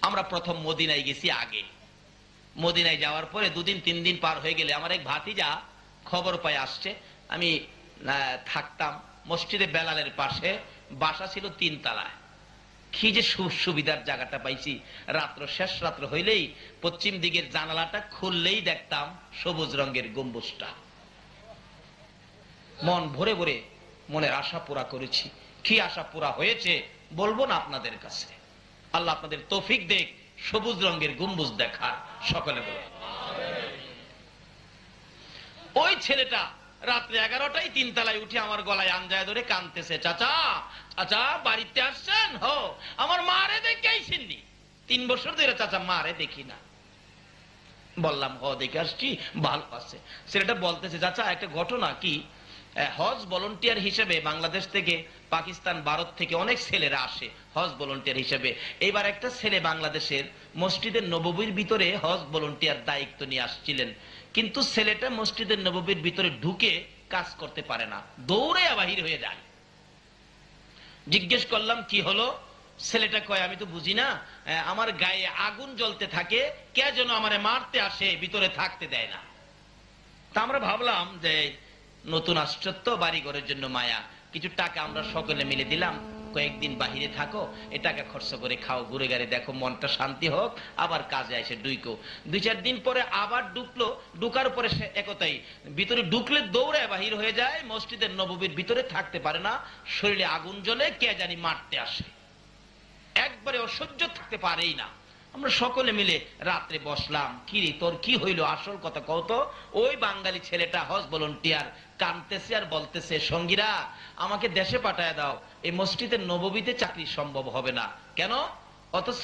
আমরা প্রথম মদিনায় গেছি আগে। মদিনায় যাওয়ার পরে 2 দিন 3 দিন পার হয়ে গেলে আমার এক ভাতিজা খবর পায় আসছে। আমি থাকতাম মসজিদে বেলালের পাশে, বাসা ছিল 3 তলায়। কি যে সুবিধার জায়গাটা পাইছি। শেষ রাত্র হইলেই পশ্চিম দিকের জানালাটা খুললেই দেখতাম সবুজ রঙের গম্বুজটা। মন ভরে ভরে মনের আশা পুরা করেছি। কি আশা পুরা হয়েছে বলবো না আপনাদের কাছে। আল্লাহ আপনাদের তৌফিক দেখ সবুজ রঙের গম্বুজ দেখার। সকলে বলে ওই ছেলেটা রাত্রে 11টায় 3 তলায় উঠে আমার গলায় আঞ্জায় ধরে কাঁদতেছে, চাচা চাচা বাড়িতে আসছেন? হো, আমার মারে দেখেইছেননি? 3 বছর ধরে চাচা মারে দেখি না। বললাম হ দেখে আসছি, ভালো আছে। ছেলেটা বলতেছে, চাচা একটা ঘটনা কি, হজ ভলান্টিয়ার হিসেবে বাংলাদেশ থেকে, পাকিস্তান, ভারত থেকে অনেক ছেলেরা আসে হজ ভলান্টিয়ার হিসেবে। এবার একটা ছেলে বাংলাদেশের মসজিদের নববীর ভিতরে হজ ভলান্টিয়ার দায়িত্ব নিয়ে আসছিলেন, কিন্তু ছেলেটা মসজিদের নববীর ভিতরে ঢুকে কাজ করতে পারে না, দৌড়ে বাহির হয়ে যায়। জিজ্ঞেস করলাম কি হলো? ছেলেটা কয়, আমি তো বুঝি না, আমার গায়ে আগুন জ্বলতে থাকে, কে যেন আমারে মারতে আসে, ভিতরে থাকতে দেয় না। তা আমরা ভাবলাম যে নতুন আশ্চর্য, বাড়ি ঘরের জন্য মায়া, কিছু টাকা আমরা সকলে মিলে দিলাম, কয়েকদিন বাহিরে থাকো, এ টাকা খরচ করে খাও, ঘুরে ঘুরে দেখো, মনটা শান্তি হোক, আবার কাজে আসে ডুইকো। 2-4 দিন পরে আবার ঢুকলো, ঢুকার পরে সে একতাই ভিতরে ঢুকলে দৌড়ে বাহির হয়ে যায়, মসজিদের নববীর ভিতরে থাকতে পারে না, শরীরে আগুন জ্বলে, কে জানি মারতে আসে, একবারে অসহ্য থাকতে পারেই না। আমরা সকলে মিলে রাত্রে বসলাম, কিরে তোর কি হইল, আসল কথা কও তো। ওই বাঙালি ছেলেটা হজ ভলান্টিয়ার কাঁদতেছে আর বলতেছে, সঙ্গীরা আমাকে দেশে পাঠায় দাও, এই মসজিদের নববীতে চাকরি সম্ভব হবে না। কেন? অথচ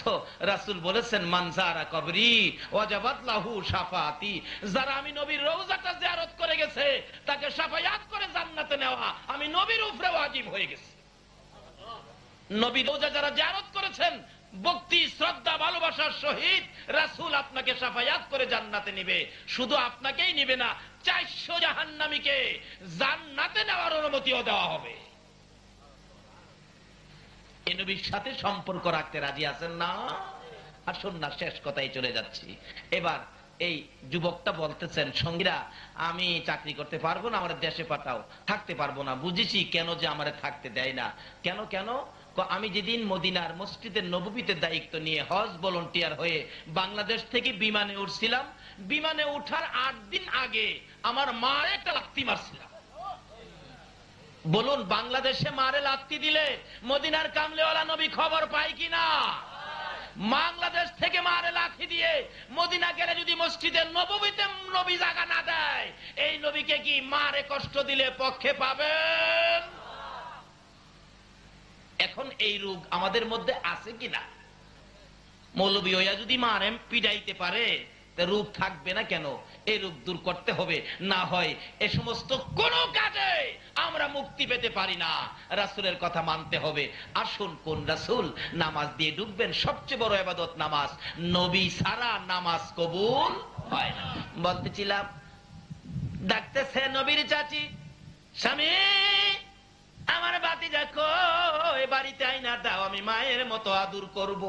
রাসূল বলেছেন, মান যারা কবরি ওয়াজাবাত লাহু শাফাআতি, যারা আমি নবীর রওজাটা জিয়ারত করে গেছে তাকে শাফায়াত করে জান্নাতে নেওয়া আমি নবীর উপরে ওয়াজিব হয়ে গেছে। নবী রওজা যারা জিয়ারত করেছেন ভক্তি শ্রদ্ধা ভালোবাসার সহিত, রাসূল আপনাকে শাফায়াত করে জান্নাতে নেবে। শুধু আপনাকেই নেবে না, 400 জাহান্নামীকে জান্নাতে নেওয়ার অনুমতিও দেওয়া হবে। এই নবীর সাথে সম্পর্ক রাখতে রাজি আছেন না? আসুন না, শেষ কথাই চলে যাচ্ছি। এবার এই যুবকটা বলতেছেন, সঙ্গীরা আমি চাকরি করতে পারবো না, আমার দেশে পাঠাও। থাকতে পারবো না, বুঝেছি কেন যে আমারে থাকতে দেয় না। কেন কেন? আমি যেদিন মদিনার মসজিদের নববীতে দায়িত্ব নিয়ে হজ ভলান্টিয়ার হয়ে বাংলাদেশ থেকে বিমানে উঠছিলাম, বিমানে উঠার 8 দিন আগে আমার মারে একটা লাথি মারছিলাম। বলুন, বাংলাদেশে মারে লাথি দিলে মদিনার কামলেওয়ালা নবী খবর পায় কিনা? বাংলাদেশ থেকে মারে লাথি দিয়ে মদিনা গেলে যদি মসজিদের নববীতে নবী জায়গা না দেয়, এই নবীকে কি মারে কষ্ট দিলে পক্ষে পাবেন? এখন এই রোগ আমাদের মধ্যে আছে কিনা? মৌলবী হইয়া যদি মারেম পিটাইতে পারে, রোগ থাকবে না কেন? এই রোগ দূর করতে হবে, না হয় এ সমস্ত কোন কাজে আমরা মুক্তি পেতে পারি না। রাসূলের কথা মানতে হবে। আসুন, কোন রাসূল? নামাজ দিয়ে ডুববেন, সবচেয়ে বড় ইবাদত নামাজ, নবী ছাড়া নামাজ কবুল হয় না। বলতেছিলাম, ডাকতেছে নবীর চাচি, স্বামী আমার ভাতিজা কই, বাড়িতে আইনা দাও, আমি মায়ের মতো আদর করব।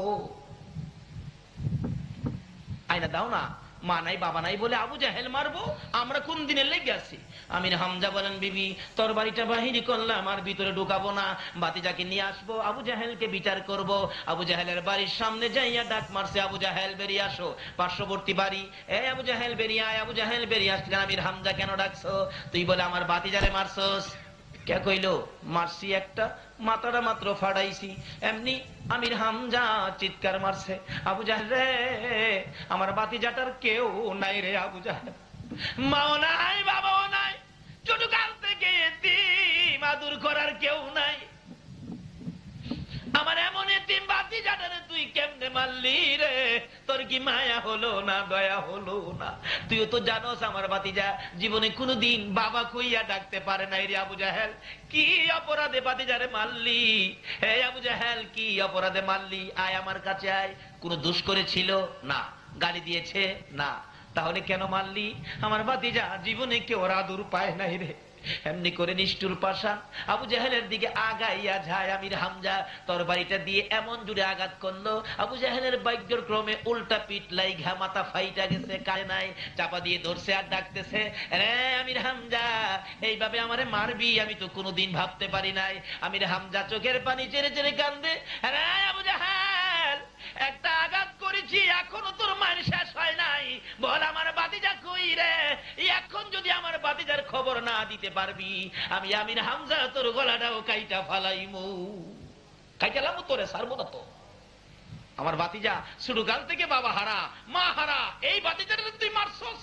আইনা দাও না। মা নাই বাবা নাই বলে আবু জাহেল মারবো? আমরা কোন দিনে লেগে আছি? আমির হামজা বলেন, বিবি তোর বাড়িটা বাহিনী করলাম, আর ভিতরে ঢুকাবো না, ভাতিজাকে নিয়ে আসবো, আবু জাহেলকে বিচার করব। আবু জাহেলের বাড়ির সামনে যাইয়া ডাক মারছে, আবু জাহেল বেরিয়ে আসো। পার্শ্ববর্তী বাড়ি, এই আবু জাহেল বেরিয়ে আয়। আবু জাহেল বেরিয়ে আসলে, আমির হামজা কেন ডাকছো? তুই বলে আমার ভাতিজারে মারছস। কে কইলো? মারছি একটা, মাথাটা মাত্র ফাড়াইছি। এমনি আমির হামজা চিৎকার মারছে, আবু জাহেল রে, আমার ভাতিজাটার কেউ নাই রে আবু জাহেল, মাও নাই বাবাও নাই, ছোট কাল থেকে এতিম, আদর করার কেউ নাই, আমার এমন এতিম ভাতিজাটারে তুই কেমনে মারলি রে? তোর কি মায়া হলো না, দয়া হলো না? তুইও তো জানোস আমার ভাতিজা জীবনে কোনোদিন বাবা কইয়া ডাকতে পারে নাই রে আবু জাহেল। কি অপরাধে ভাতিজারে মারলি? হে আবু জাহেল, কি অপরাধে মারলি? আয় আমার কাছে আয়। কোন দোষ করেছিল? না। গালি দিয়েছে? না। তাহলে কেন মারলি? আমার ভাতিজা জীবনে কেউ আদর পায় নাই রে। এমনি করে নিষ্ঠুর পাশা আবু জাহেলের দিকে আগাইয়া যায় আমির হামজা তরবারিটা দিয়ে এমন জুড়ে আঘাত করলো, আবু জাহেলের ভাগ্যের ক্রমে উল্টা পিঠ লাইগা মাথা ফাইটা গেছে, কারে নাই, চাপা দিয়ে ধরছে আর ডাকতেছে, রে আমির হামজা এইভাবে আমারে মারবি আমি তো কোনোদিন ভাবতে পারি নাই। আমির হামজা চোখের পানি চেড়ে চেড়ে কান্দে, রে আবু জাহেল একটা আঘাত করেছি এখনো তোর মার শেষ হয় নাই, বল আমার বাতিজা কই রে, এখন যদি আমার বাতিজার খবর না দিতে পারবি আমি আমির হামজা তোর গলাটাও কাইটা ফালাইমু। কাইটালাম তোরে সারবো না তো। আমার বাতিজা ছোটকাল থেকে বাবা হারা মা হারা, এই বাতিজার তুই মারছস।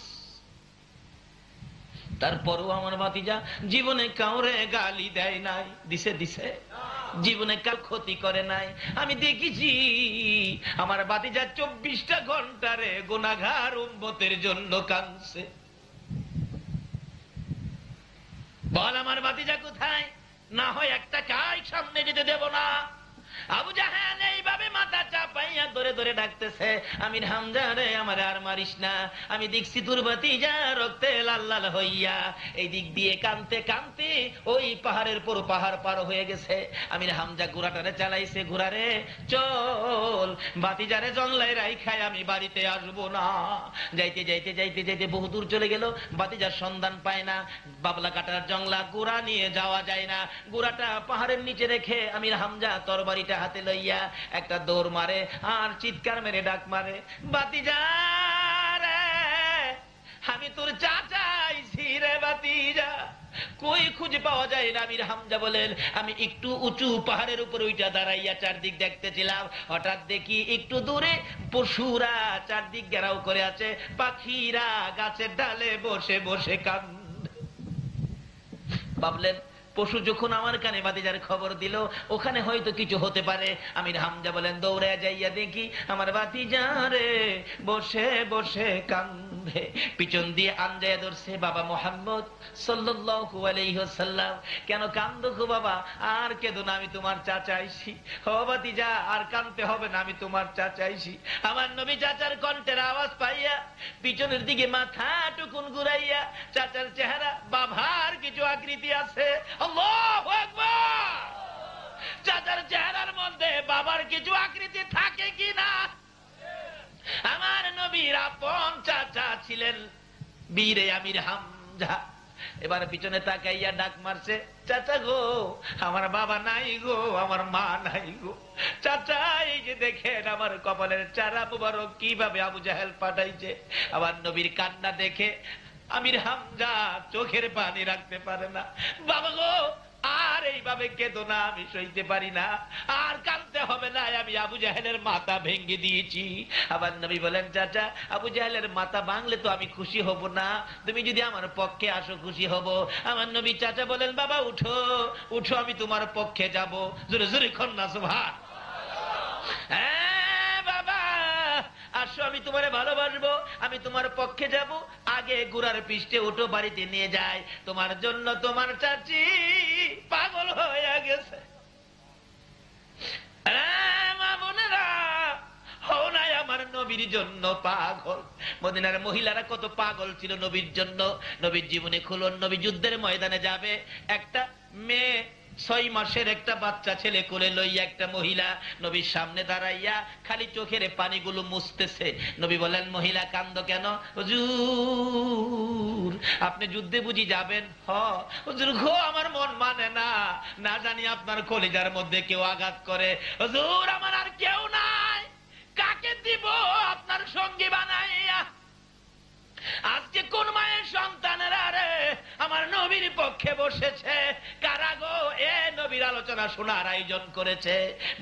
তারপরও আমার ভাতিজা জীবনে কাউরে গালি দেয় নাই, দিছে দিছে, জীবনে কার ক্ষতি করে নাই। আমি দেখেছি আমার ভাতিজা 24টা ঘন্টারে গুনাহগার উম্মতের জন্য কাঁদছে। বল আমার ভাতিজা কোথায়? না হয় একটা কাই সামনে যেতে দেব না। আবু জাহেল এইভাবে মাথা চাপাইয়া ধরে ধরে ডাকতেছে, আমির হামজা রে আমার আর মারিস না, আমি দেখছি তোর ভাতিজা রক্তে লাল লাল হইয়া এই দিক দিয়ে কানতে কানতে ওই পাহাড়ের পর পাহাড় পার হয়ে গেছে। আমির হামজা ঘোড়াটারে চালাইছে, ঘোড়ারে চল ভাতিজারে জংলায় রাইখায় আমি বাড়িতে আসবো না। যাইতে যাইতে যাইতে যাইতে বহুদূর চলে গেল, ভাতিজার সন্ধান পায় না। বাবলা কাটার জংলা ঘোড়া নিয়ে যাওয়া যায় না, ঘোড়াটা পাহাড়ের নিচে রেখে আমির হামজা তরবারিটা হাতে লইয়া একটা দৌড় মারে আর চিৎকার মেরে ডাক মারে, ভাতিজা রে আমি তোর চাচা আইছি রে ভাতিজা, কই খুঁজে পাওয়া যায় না। আমির হামজা বলেন আমি একটু উঁচু পাহাড়ের উপর ওইটা দাঁড়াইয়া চারদিক দেখতেছিলাম, হঠাৎ দেখি একটু দূরে পশুরা চারদিক ঘেরাও করে আছে, পাখিরা গাছের ডালে বসে বসে কান্দে। ভাবলেন পশু যখন আমার কানে ভাতিজার খবর দিল ওখানে হয়তো কিছু হতে পারে। আমির হামজা বলেন দৌড়ে যাইয়া দেখি আমার ভাতিজা রে বসে বসে কান্দে। পিছন দিয়ে আনজায়া ধরছে বাবা মুহাম্মদ সাল্লাল্লাহু আলাইহি ওয়াসাল্লাম, কেন কান্দো গো বাবা? আর কেঁদো না, আমি তোমার চাচা আইছি। ও ভাতিজা আর কাঁদতে হবে না, আমি তোমার চাচা আইছি। আমার নবী চাচার কণ্ঠের আওয়াজ পাইয়া পিছনের দিকে মাথা টুকুন ঘুরাইয়া, চাচার চেহারা বাবার কিছু আকৃতি আছে, আল্লাহু আকবার, চাচার চেহারার মধ্যে বাবার কিছু আকৃতি থাকে কিনা? আমার নবীর আপন চাচা ছিলেন বীরে আমির হামজা। এবার পিছনে তাকাইয়া ডাক মারছে, চাচা গো আমার বাবা নাই গো, আমার মা নাই গো। চাচা এই যে দেখেন আমার কপালের চারা মুবারক কিভাবে আবু জাহেল পাঠাইছে। আমার নবীর কান্না দেখে আমির হামজা চোখের পানি রাখতে পারে না, বাবা গো আর এইভাবে কেঁদো না, আমি সইতে পারি না, আর কাঁদতে হবে না, আমি আবু জাহেলের মাথা ভেঙে দিয়েছি। আবার নবী বলেন চাচা আবু জাহেলের মাথা ভাঙলে তো আমি খুশি হব না, তুমি যদি আমার পক্ষে আসো খুশি হব। আমার নবী চাচা বলেন বাবা উঠো উঠো, আমি তোমার পক্ষে যাব। জোরে জোরে কন্যা সুবহান। হ্যাঁ বাবা আসো, আমি তোমারে ভালোবাসবো, আমি তোমার পক্ষে যাব। আগে ঘোড়ার পৃষ্ঠে উঠো, বাড়িতে নিয়ে যায়, তোমার জন্য তোমার চাচি পাগল হয়ে গেছে। মা বোনেরা হও নাই আমার নবীর জন্য পাগল। মদিনার মহিলারা কত পাগল ছিল নবীর জন্য। নবীর জীবনে খুলন, নবী যুদ্ধের ময়দানে যাবে, একটা মেয়ে 6 মাসের একটা বাচ্চা ছেলে কোলে লইয়া একটা মহিলা নবীর সামনে দাঁড়াইয়া খালি চোখের পানিগুলো মুছতেছে। নবী বলেন মহিলা কান্দো কেন? হুজুর আপনি যুদ্ধে বুঝি যাবেন? হুজুর গো আমার মন মানে না, না জানি আপনার কলিজার মধ্যে কেউ আঘাত করে। হুজুর আমার আর কেউ নাই, কাকে দিব আপনার সঙ্গী বানাইয়া? আজকে কোন মায়ের সন্তানেরা রে আমার নবীর পক্ষে বসেছে? কারা গো এ নবীর আলোচনা শোনার আয়োজন করেছে?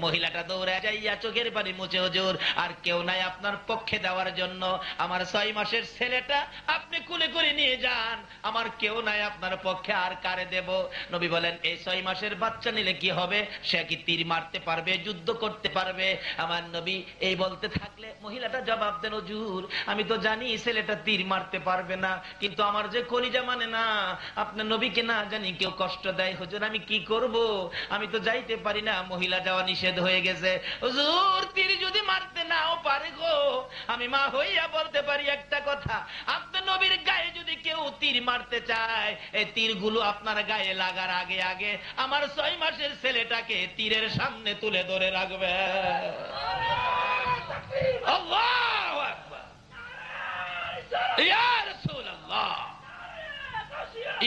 মহিলাটা দৌড়ে যাইয়া চোখের পানি মুছে, হুজুর আর কেউ নাই আপনার পক্ষে দেওয়ার জন্য, আমার 6 মাসের ছেলেটা আপনি কুলে করে নিয়ে যান, আমার কেউ নাই আপনার পক্ষে, আর কারে দেব? নবী বলেন এই 6 মাসের বাচ্চা নিলে কি হবে? সে কি তীর মারতে পারবে, যুদ্ধ করতে পারবে? আমার নবী এই বলতে থাকলে মহিলাটা জবাব দেন, হুজুর আমি তো জানি ছেলেটা তীর মারতে পারবে না, কিন্তু আমার যে কলিজা মানে না, আপনার নবীকে না জানি কেউ কষ্ট দেয়, হুজুর আমি কি করব? আমি তো যাইতে পারি না, মহিলা যাওয়া নিষেধ হয়ে গেছে। হুজুর তীর যদি মারতে নাও পারে গো, আমি মা হইয়া বলতে পারি একটা কথা, আপনার নবীর গায়ে যদি কেউ তীর মারতে চায়, এই তীরগুলো আপনার গায়ে লাগার আগে আগে আমার 6 মাসের ছেলেটাকে তীরের সামনে তুলে ধরে রাখবে। আল্লাহু আকবার। ইয়া রাসূলুল্লাহ,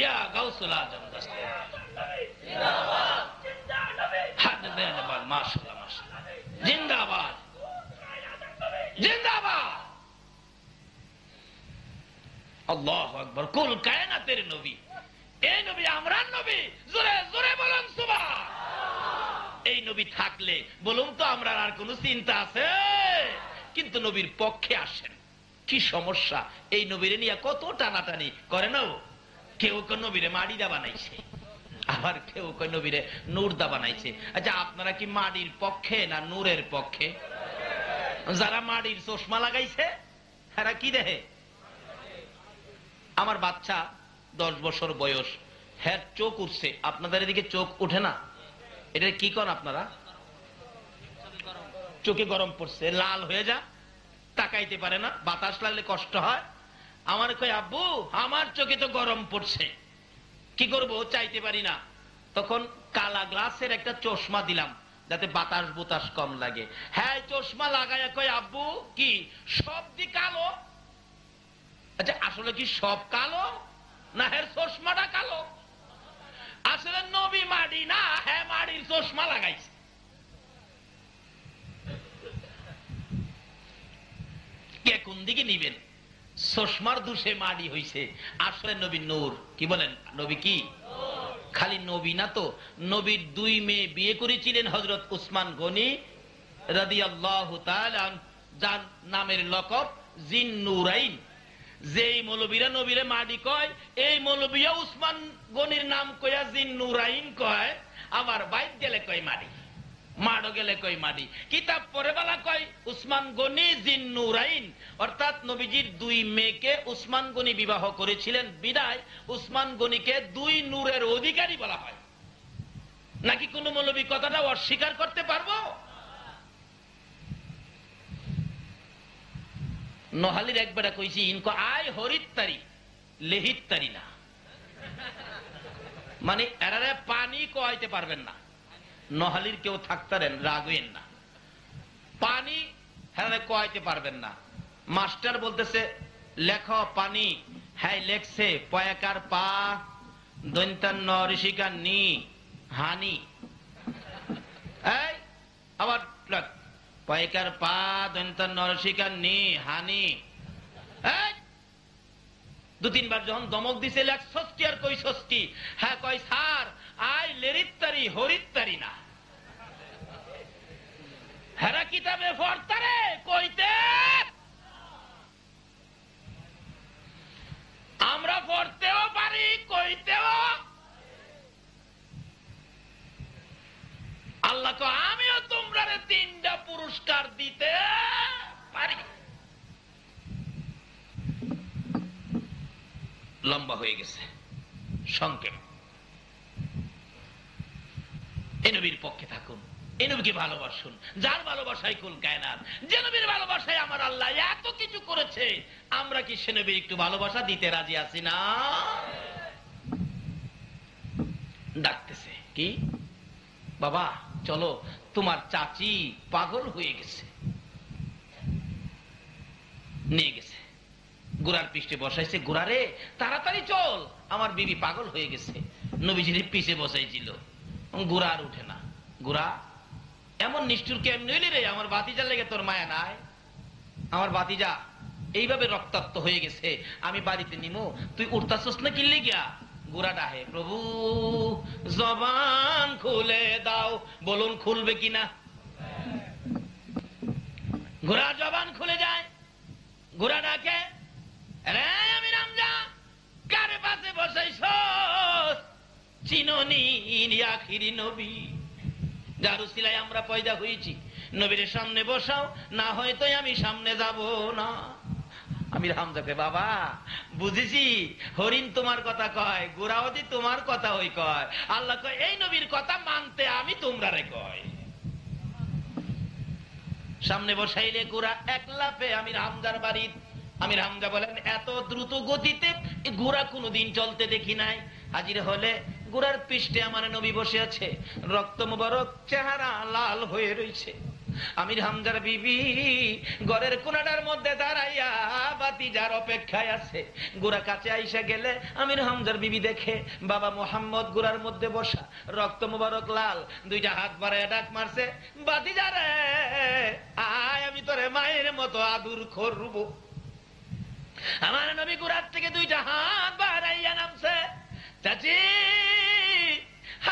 ইয়া গাউসুল আজম দস্তে জিন্দাবাদ, জিন্দাবাদ, মাশাআল্লাহ, মাশাআল্লাহ, জিন্দাবাদ, জিন্দাবাদ। আল্লাহু আকবার। কুল কায়নাতের নবী, এই নবী আমরার নবী। জোরে জোরে বলুন সুবহান। এই নবী থাকলে বলুন তো আমরা আর কোন চিন্তা আছে? কিন্তু নবীর পক্ষে আসেন, কি সমস্যা? এই নবীরে নিয়ে কত টানাটানি করে না। কেউ কেউ নবীরে মাড়িদা বানাইছে, আবার কেউ কেউ নবীরে নূরদা বানাইছে। আচ্ছা, আপনারা কি মাড়ির পক্ষে না নূরের পক্ষে? যারা মাড়ির চশমা লাগাইছে তারা কি দেখে? আমার বাচ্চা 10 বছর বয়স, হ্যাঁ চোখ উঠছে। আপনাদের এদিকে চোখ উঠে না? এটা কি করেন আপনারা? চোখে গরম পড়ছে, লাল হয়ে যা, তাকাইতে পারে না, বাতাস লাগলে কষ্ট হয়। আমার কই আব্বু আমার চোখে তো গরম পড়ছে, কি করব, চাইতে পারি না। তখন কালা গ্লাসের একটা চশমা দিলাম যাতে বাতাস বুতাস কম লাগে। হ্যাঁ চশমা লাগাইয়া কই আব্বু কি সব দি কালো? আচ্ছা আসলে কি সব কালো না হ্যাঁ চশমাটা কালো? আসলে নবী মাড়ি না, হ্যাঁ মাড়ির চশমা লাগাইছে। কে কোন দিকে নিবেন? চশমার দোষে মাড়ি হইছে, আসলে নবী নূর। কি বলেন? নবী কি? খালি নবী না তো, নবীর 2 মেয়ে বিয়ে করেছিলেন হযরত উসমান গনি রাদিয়াল্লাহু তাআলা, যার নামের লকব জিন নুরাইন। যেই মৌলবীরা নবীরে মাড়ি কয়, এই মৌলবীও উসমান গনির নাম কইয়া জিন নুরাইন কয়। আবার বাইত গেলে কয় মাড়ি, মাড়ো গেলে কই মাড়ি। কিতাব পড়ে বলা কয় উসমান গনি জিন নুরাইন, অর্থাৎ নবীজির 2 মেয়েকে উসমান গনি বিবাহ করেছিলেন, বিদায় উসমান গনিকে 2 নূরের অধিকারী বলা হয়। নাকি কোন মৌলবী কথাটা অস্বীকার করতে পারবো? নোহালির একবারে কইছি ইনকো আয় হরিত্তারি লেহিত্তারি না, মানে এরারে পানি কোয়াইতে পারবেন না। নোহালির কেউ থাকতারেন, রাগেন না, পানি হ্যাঁ কোয়াইতে পারবেন না। মাস্টার বলতেছে লেখ পানি, হ্যাঁ লেখছে পয়াকার পা দন্তান্ন ঋষিকার নি হানি। এই আবার পয়কার পা দন্তান্ন ঋষিকার নি হানি। 2-3 বার যখন দমক দিছে লেখ ষষ্ঠী আর কই ষষ্ঠী, হ্যাঁ কয় স্যার আই লেরিত্তারি হরিত্তারি না। হেরা কিতাবে পড়তারে কইতে, আমরা পড়তেও পারি কইতেও। আল্লাহ তো আমিও তোমরা 3টা পুরস্কার দিতে পারি। লম্বা হয়ে গেছে, সংক্ষেপ। এই নবীর পক্ষে থাকুন, এই নবীকে ভালোবাসুন, যার ভালোবাসায় কুল কায়নাত, যে নবীর ভালোবাসায় আমার আল্লাহ এত কিছু করেছে। আমরা কি সে নবীর একটু ভালোবাসা দিতে রাজি আছি না? ডাকতেছে কি, বাবা চলো, তোমার চাচি পাগল হয়ে গেছে। নিয়ে গেছে, ঘোড়ার পৃষ্ঠে বসাইছে। ঘোড়ারে তাড়াতাড়ি চল, আমার বিবি পাগল হয়ে গেছে। নবীজির পিছে বসাইছিল, ঘোড়া আর উঠে না। ঘোড়া এমন নিষ্ঠুর কেমন হইলি রে, আমার বাতিজার লেগে তোর মায়া নাই? আমার বাতিজা এইভাবে রক্তাক্ত হয়ে গেছে, আমি বাড়িতে নিমু, তুই উঠতাছস না কিনলে গিয়া? ঘোড়া ডাহে, প্রভু জবান খুলে দাও। বলুন খুলবে কিনা? ঘোড়া জবান খুলে যায়। ঘোড়া ডাকে, আমি রামজা, কারে পাশে বসাইছ? চিননি আখিরি নবী, যার উসিলায় আমরা পয়দা হয়েছি। নবীর সামনে বসাও, না হয়তো আমি সামনে যাব না। আমি হামজাকে, বাবা বুঝেছি, হরিণ তোমার কথা কয়, গোরাওয়াতি তোমার কথা ওই কয়। আল্লাহ কয় এই নবীর কথা মানতে আমি তোমরা রে কয়। সামনে বসাইলে ঘোড়া এক লাফে আমির হামজার বাড়ি। আমির হামজা বলেন এত দ্রুত গতিতে ঘোড়া কোনোদিন চলতে দেখি নাই। হাজির হলে ঘোড়ার পৃষ্ঠে আমার নবী বসে আছে, রক্ত মুবারক, চেহারা লাল হয়ে রয়েছে। আমির হামজার বিবি ঘরের কোনাটার মধ্যে দাঁড়াইয়া বাতিজার অপেক্ষায় আছে। গোরা কাছে আইসা গেলে আমির হামজার বিবি দেখে বাবা মোহাম্মদ গোরার মধ্যে বসা, রক্ত মুবারক লাল, দুইটা হাত বাড়াইয়া ডাক মারছে, বাতিজারে আয়, আমি তোরে মায়ের মতো আদুর করব। আমার নবী গোরার থেকে দুইটা হাত বাড়াইয়া নামছে, চাচি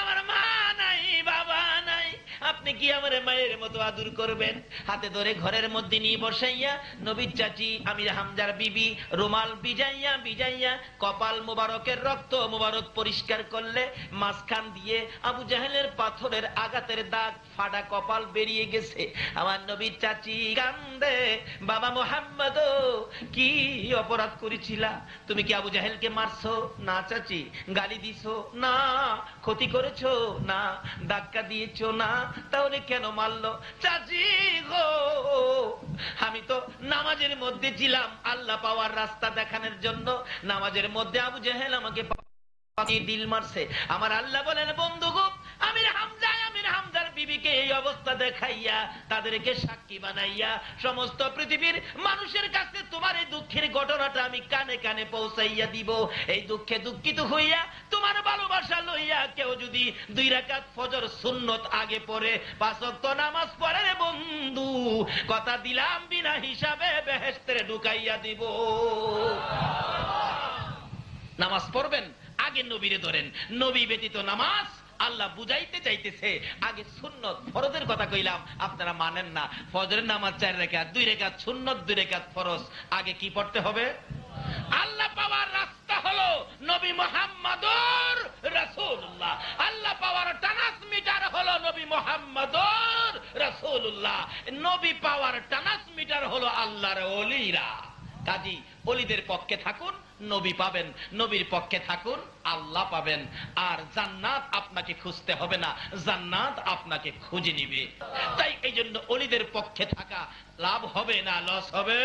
আমার মা নাই, বাবা নাই, আপনি কি আমার মায়ের মতো আদর করবেন? হাতে ধরে ঘরের মধ্যে নিয়ে বসাইয়া নবীর চাচি আমির হামজার বিবি রুমাল ভিজাইয়া ভিজাইয়া কপাল মোবারকের রক্ত মোবারক পরিষ্কার করলে মাঝখান দিয়ে আবু জাহেলের পাথরের আঘাতের দাগ, ফাটা কপাল বেরিয়ে গেছে। আমার নবীর চাচি কান্দে, বাবা মোহাম্মদ কি অপরাধ করেছিলা? তুমি কি আবু জাহেলকে মারছো? না চাচি। গালি দিছো? না। ক্ষতি করেছো? না। ধাক্কা দিয়েছো? না। তাহলে কেন মারলো? চাচি গো, আমি তো নামাজের মধ্যে ছিলাম আল্লাহ পাওয়ার রাস্তা দেখানোর জন্য। নামাজের মধ্যে আবু জাহেল আমাকে দিল মারছে। আমার আল্লাহ বলেন, বন্ধু গো, আমির হামজার বিবিকে এই অবস্থা দেখাইয়া তাদেরকে সাক্ষী বানাইয়া সমস্ত পৃথিবীর মানুষের কাছে তোমার এই দুঃখের ঘটনাটা আমি কানে কানে পৌঁছাইয়া দিব। এই দুঃখে দুঃখিত হইয়া তোমার ভালোবাসা লইয়া কেউ যদি 2 রাকাত ফজর সুন্নত আগে পড়ে 5 ওয়াক্ত নামাজ পড়ে রে বন্ধু, কথা দিলাম বিনা হিসাবে বেহেশতে ঢুকাইয়া দিব। নামাজ পড়বেন, আগে নবীরে ধরেন। নবী ব্যতীত নামাজ আল্লাহ বুঝাইতে চাইতেছে। আগে সুন্নত ফরজের কথা কইলাম, আপনারা মানেন না। ফজরের নামাজ 4 রাকাত, 2 রাকাত সুন্নত, 2 রাকাত ফরজ। আগে কি পড়তে হবে? আল্লাহ পাওয়ার রাস্তা হলো নবী মুহাম্মদুর রাসূলুল্লাহ। আল্লাহ পাওয়ার ট্রান্সমিটার হলো নবী মুহাম্মদুর রাসূলুল্লাহ। নবী পাওয়ার ট্রান্সমিটার হলো আল্লাহর ওলিরা। কাজী ওলিদের পক্ষে থাকুন, নবী পাবেন। নবীর পক্ষে থাকুন, আল্লাহ পাবেন। আর জান্নাত আপনাকে খুঁজতে হবে না, জান্নাত আপনাকে খুঁজে নিবে। তাই এই জন্য ওলিদের পক্ষে থাকা লাভ হবে না লস হবে?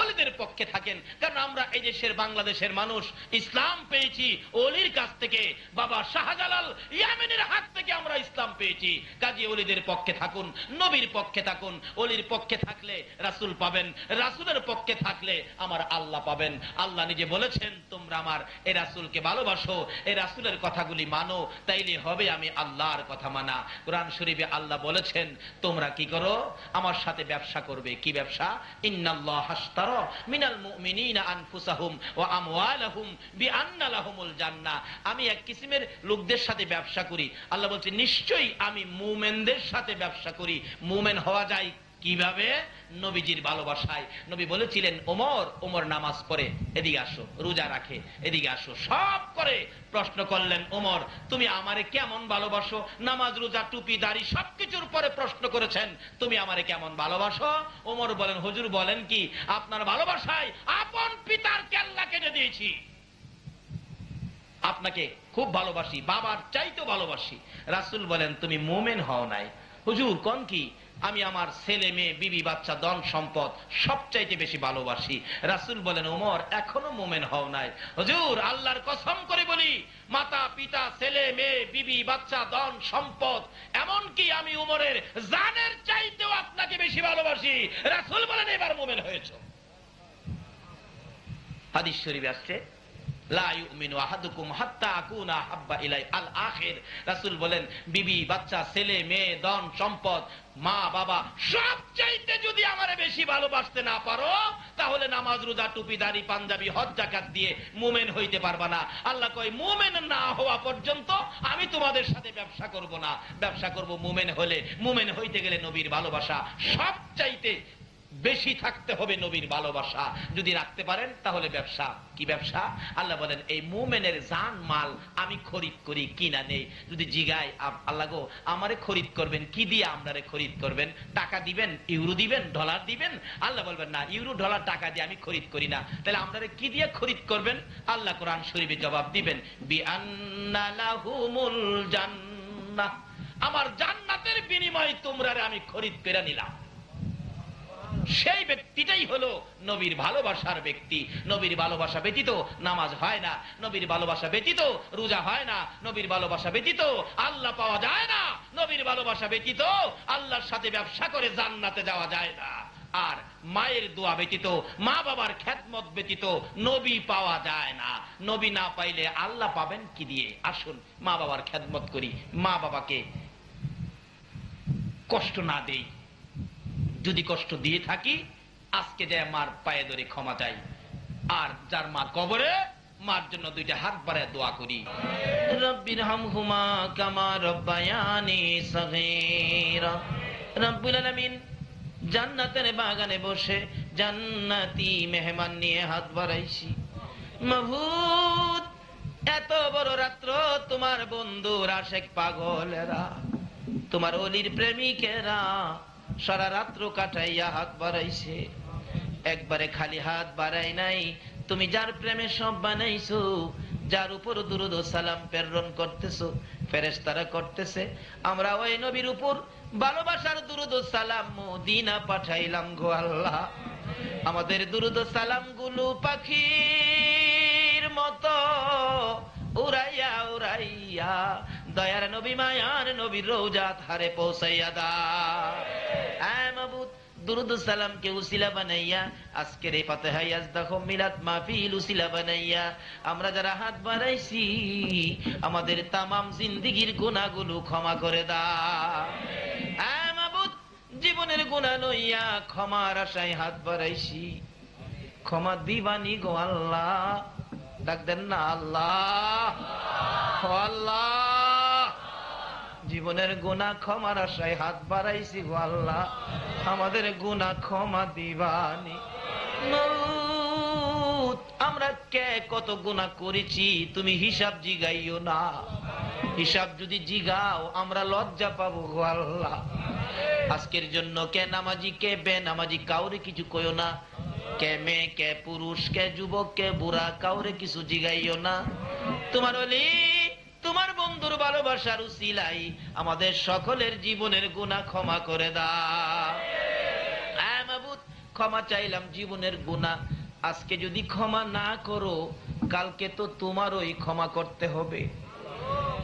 ওলিদের পক্ষে থাকেন। কারণ আমরা এই দেশের বাংলাদেশের মানুষ ইসলাম পেয়েছি ওলির কাছ থেকে। বাবা শাহজালাল ইয়ামেনের হাত থেকে আমরা ইসলাম পেয়েছি। কাজী ওলিদের পক্ষে থাকুন, নবীর পক্ষে থাকুন। ওলির পক্ষে থাকলে রাসূল পাবেন, রাসূলের পক্ষে থাকলে আমার আল্লাহ পাবেন। আল্লাহ নিজে বলেছেন, তোমরা আমার এই রাসূলকে ভালোবাসো, এই রাসূলের কথাগুলি মানো, তাইলে হবে আমি আল্লাহর কথা মানা। কোরআন শরীফে আল্লাহ বলেছেন, তোমরা কি করো? আমার সাথে ব্যবসা করবে। কি ব্যবসা? ইন্নাল্লাহ মিনাল মুমিনিনা আনফুসাহুম ওয়া আমওয়ালাহুম বিআন্না লাহুমুল জান্নাহ। আমি এক কিসিমের লোকদের সাথে ব্যবসা করি। আল্লাহ বলছে, নিশ্চয়ই আমি মুমিনদের সাথে ব্যবসা করি। মুমিন হওয়া যায় কিভাবে? নবীজির ভালোবাসায়। নবী বলেছিলেন, ওমর নামাজ পড়ে, এদিকে আসো, রোজা রাখে, এদিকে আসো, সব করে। প্রশ্ন করলেন, ওমর তুমি আমারে কেমন ভালোবাসো? নামাজ, রোজা, টুপি, দাড়ি সবকিছুর পরে প্রশ্ন করেছেন, তুমি আমারে কেমন ভালোবাসো? ওমর বলেন, হুজুর বলেন কি? আপনার ভালোবাসায় আপন পিতার কেল্লা কেটে দিয়েছি। আপনাকে খুব ভালোবাসি, বাবার চাইতে ভালোবাসি। রাসূল বলেন, তুমি মুমিন হও নাই। হুজুর কোন কি? আমি আমার ছেলে মেয়ে, বিবি বাচ্চা, ধন সম্পদ সবচাইতে বেশি ভালোবাসি। রাসূল বলেন, ওমর এখনো মুমিন হও নাই। হুজুর আল্লাহর কসম করে বলি, মাতা পিতা, ছেলে মেয়ে, বিবি বাচ্চা, ধন সম্পদ, এমনকি আমি উমরের জানের চাইতেও আপনাকে বেশি ভালোবাসি। রাসূল বলেন, এবার মুমিন হয়েছো। হাদিস শরীফে আসছে, লা ইউমিনু আহাদুকুম হাত্তা আকুনা হাব্বা ইলাই আল আখির। রাসূল বলেন, বিবি বাচ্চা, ছেলে মেয়ে, ধন সম্পদ, মা বাবা সবচাইতে যদি আমারে বেশি ভালোবাসতে না পারো, তাহলে নামাজ, রোজা, টুপি, দাড়ি, পাঞ্জাবি, হজ, যাকাত দিয়ে মুমিন হইতে পারবা না। আল্লাহ কয়, মুমিন না হওয়া পর্যন্ত আমি তোমাদের সাথে ব্যবসা করব না। ব্যবসা করব মুমিন হলে। মুমিন হইতে গেলে নবীর ভালোবাসা সবচাইতে বেশি থাকতে হবে। নবীর ভালোবাসা যদি রাখতে পারেন তাহলে ব্যবসা। কি ব্যবসা? আল্লাহ বলেন, এই মুমিনের জান মাল আমি খরিদ করি, কিনা নেই। যদি জিগায়, আল্লাহ গো আমারে খরিদ করবেন, কি দিয়ে আপনারে খরিদ করবেন? টাকা দিবেন, ইউরো দিবেন, ডলার দিবেন? আল্লাহ বলবেন, না, ইউরো ডলার টাকা দিয়ে আমি খরিদ করি না। তাহলে আপনারে কি দিয়ে খরিদ করবেন? আল্লাহ কোরআন শরীফে জবাব দিবেন, বিআন্না লাহুমুল জান্নাহ। আমার জান্নাতের বিনিময়ে তোমরা আমি খরিদ করে নিলাম। সেই ব্যক্তিটাই হলো নবীর ভালোবাসার ব্যক্তি। নবীর ভালোবাসা ব্যতীত নামাজ হয় না, নবীর ভালোবাসা ব্যতীত রোজা হয় না, নবীর ভালোবাসা ব্যতীত আল্লাহ পাওয়া যায় না, নবীর ভালোবাসা ব্যতীত আল্লাহর সাথে ব্যবসা করে জান্নাতে যাওয়া যায় না। আর মায়ের দোয়া ব্যতীত, মা বাবার খেদমত ব্যতীত নবী পাওয়া যায় না। নবী না পাইলে আল্লাহ পাবেন কি দিয়ে? আসুন মা বাবার খেদমত করি, মা বাবাকে কষ্ট না দেই। যদি কষ্ট দিয়ে থাকি, আজকে যায় মার পায়ে ধরে ক্ষমা চাই। আর যার মা কবরে, মার জন্য দুইটা হাত বাড়ায় দোয়া করি, রব্বির হামহুমা কামা রব্বায়ানি সগীরা। রব্বুল আলামিন জান্নাতের বাগানে বসে জান্নাতি মেহমান নিয়ে হাত বাড়াইছি। মাবুদ, এত বড় রাত্র তোমার বন্ধুর আশেক পাগলেরা, তোমার ওলির প্রেমিকেরা সারা রাত্র কাটাইয়া হাত বাড়াইছে। একবারে খালি হাত বাড়াই নাই, তুমি যার প্রেমে সব বানাইছো, যার উপর দুরূদ ও সালাম প্রেরণ করতেছো, ফেরেশতারা করতেছে, আমরা ওই নবীর উপর ভালোবাসার দুরূদ ও সালাম মদিনা পাঠাইলাম গো আল্লাহ। আমাদের দুরূদ ও সালাম গুলো পাখির মতো উড়াইয়া উড়াইয়া দয়ার নবী মায়ার নবীর রওজাত হারে পৌঁছাইয়া দাও। আয় মাবুদ, দুরূদ সালাম কে উসিলা বানাইয়া আজকের এই ফাতিহা ইয়াজদাহ মিলাদ মাহফিল উসিলা বানাইয়া আমরা যারা হাত বাড়াইছি, আমাদের তামাম জিন্দেগীর গুনাহগুলো ক্ষমা করে দাও। আয় মাবুদ, জীবনের গুনাহ লইয়া ক্ষমার আশায় হাত বাড়াইছি, ক্ষমা দিবানি গো আল্লাহ। ডাক দেন না আল্লাহ, আল্লাহ। জীবনের গুনাহ ক্ষমার আশায় হাত বাড়াইছি গো আল্লাহ, আমাদের গুনাহ ক্ষমা দিবানি। আমরা কে কত গুনাহ করেছি তুমি হিসাব জিগাইও না। হিসাব যদি জিগাও আমরা লজ্জা পাবো গো আল্লাহ। আজকের জন্য কে নামাজি কে বেনামাজি কাউরে কিছু কইও না, কে মেয়ে কে পুরুষ কে যুবক কে বুড়া কাউরে কিছু জিগাইও না। তোমার ওলি তোমার বন্ধুর ভালোবাসার উসিলাই আমাদের সকলের জীবনের গুনাহ ক্ষমা করে দাও। আয় মাবুদ, ক্ষমা চাইলাম জীবনের গুনাহ। আজকে যদি ক্ষমা না করো, কালকে তো তোমারই ক্ষমা করতে হবে।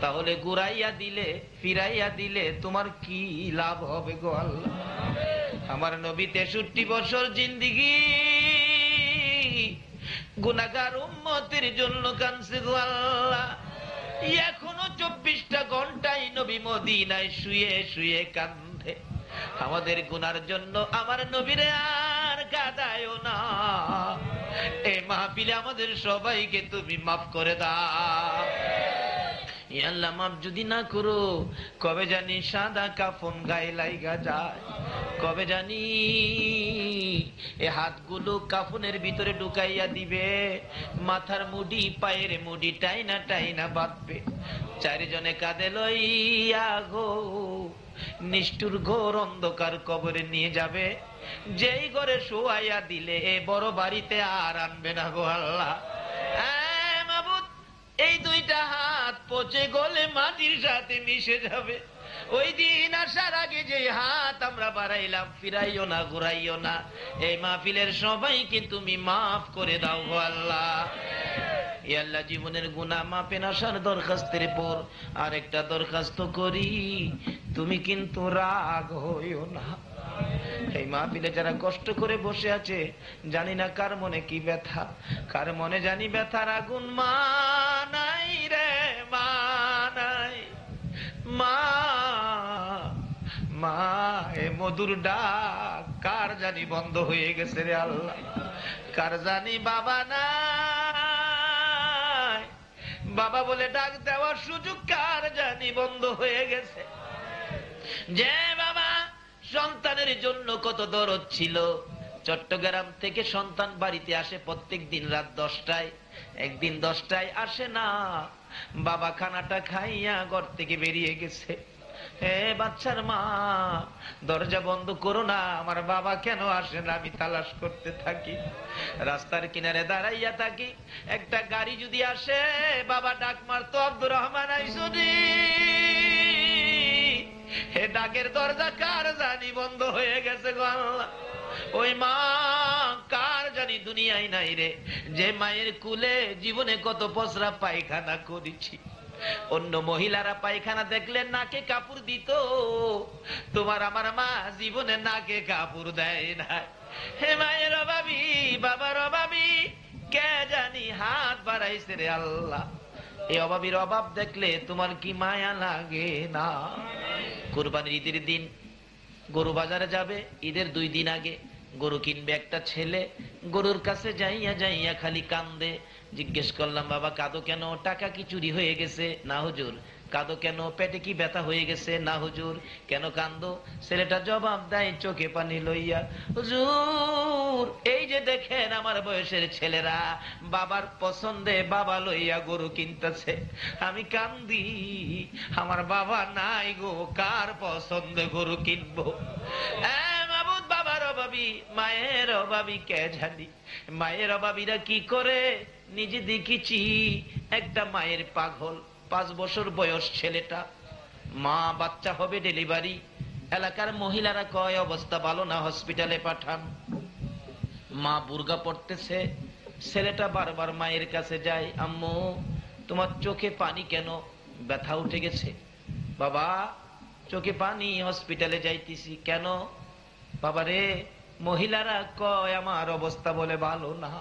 তাহলে ঘুরাইয়া দিলে ফিরাইয়া দিলে তোমার কি লাভ হবে গো আল্লাহ? আমার নবী 63 বছর জিন্দেগি গুনাহগার উম্মতের জন্য কাঁদছে গো আল্লাহ। এখনো 24টা ঘন্টাই নবী মদিনায় শুয়ে শুয়ে কাঁদে। আমাদের গুনার জন্য আমার নবীরে আর কাঁদায়ও না। এই মাহফিলে আমাদের সবাইকে তুমি মাফ করে দাও। আল্লাহ, মাফ যদি না করো, কবে জানি সাদা কাফন গায়ে লাইগা যায়, কবে জানি এ হাতগুলো কাফনের ভিতরে ঢুকাইয়া দিবে, মাথার মুডি পায়ের মুডি টাইনা টাইনা বাঁধবে, চারিজনে কাঁধে লইয়া গো নিষ্ঠুর ঘোর অন্ধকার কবরে নিয়ে যাবে। যেই ঘরে শোয়াইয়া দিলে এ বড় বাড়িতে আর আনবে না গো আল্লাহ। এই দুইটা হাত পচে গলে মাটির সাথে মিশে যাবে। ওই দিন আসার আগে যে হাত আমরা বাড়াইলাম, ফিরাইও না ঘুরাইও না। এই মাহফিলের সবাইকে তুমি মাফ করে দাও গো আল্লাহ। আল্লাহ, জীবনের গুনাহ মাপেন আসার দরখাস্তের পর আরেকটা দরখাস্ত করি, তুমি কিন্তু রাগ হইও না। এই মাহফিলে যারা কষ্ট করে বসে আছে, জানি না কার মনে কি ব্যথা, কার মনে জানি ব্যথার আগুন। মা নাই রে মা নাই, মা মা এ মধুর ডাক কার জানি বন্ধ হয়ে গেছে রে আল্লাহ। কার জানি বাবা নাই, বাবা বলে ডাক দেওয়ার সুযোগ কার জানি বন্ধ হয়ে গেছে। যে বাবা সন্তানের জন্য কত দরদ ছিল, চট্টগ্রাম থেকে সন্তান বাড়িতে আসে প্রত্যেক দিন রাত 10টায়, একদিন 10টায় আসে না, বাবা খানাটা খাইয়া ঘর থেকে বেরিয়ে গেছে। হে বাচ্চার মা, দরজা বন্ধ করো না, আমার বাবা কেন আসে না? আমি তালাশ করতে থাকি, রাস্তার কিনারে দাঁড়াইয়া থাকি। একটা গাড়ি যদি আসে, বাবা ডাক মারতো, আব্দুর রহমান আইসুনি। হে ডাকের দরজা কার জানি বন্ধ হয়ে গেছে গো আল্লাহ। ওই মা কার জানি দুনিয়ায় নাই রে, যে মায়ের কুলে জীবনে কত পসরা পায়খানা করেছি। অন্য মহিলারা পায়খানা দেখলে নাকে কাপড় দিত, তোমার আমার মা জীবনে নাকে কাপড় দেয় না। হে মায়ের অভাবী, বাবার অভাবী, কে জানি হাত বাড়াইছে রে আল্লাহ। এই অভাবীর অভাব দেখলে তোমার কি মায়া লাগে না? কুরবানির ঈদের দিন গরু বাজারে যাবে, ঈদের 2 দিন আগে গরু কিনবে একটা ছেলে। গরুর কাছে যাইয়া যাইয়া খালি কান্দে। জিজ্ঞেস করলাম, বাবা কাঁদো কেন? টাকা কি চুরি হয়ে গেছে? না হুজুর। কাঁদো কেন? পেটে কি ব্যথা হয়ে গেছে? না হুজুর। কেন কান্দো? ছেলেটা জবাব দেয় চোখে পানি লইয়া, হুজুর এই যে দেখেন আমার বয়সের ছেলেরা বাবার পছন্দে বাবা লইয়া গরু কিনতেছে, আমি কান্দি, আমার বাবা নাই গো, কার পছন্দে গরু কিনবো? মাবুদ, বাবার অভাবী, মায়ের অভাবী কে জানি। মায়ের অভাবীরা কি করে নিজে দেখেছি। একটা মায়ের পাগল, 5 বছর বয়স ছেলেটা, মা বাচ্চা হবে ডেলিভারি। এলাকার মহিলারা কয় অবস্থা ভালো না, হসপিটালে পাঠান। মা বুরগা পড়তেছে, ছেলেটা বারবার মায়ের কাছে যায়, আম্মু তোমার চোখে পানি কেন? ব্যথা উঠে গেছে। বাবা চোখে পানি, হসপিটালে যাইতেছি। কেন? বাবারে মহিলারা কয় আমার অবস্থা বলে ভালো না।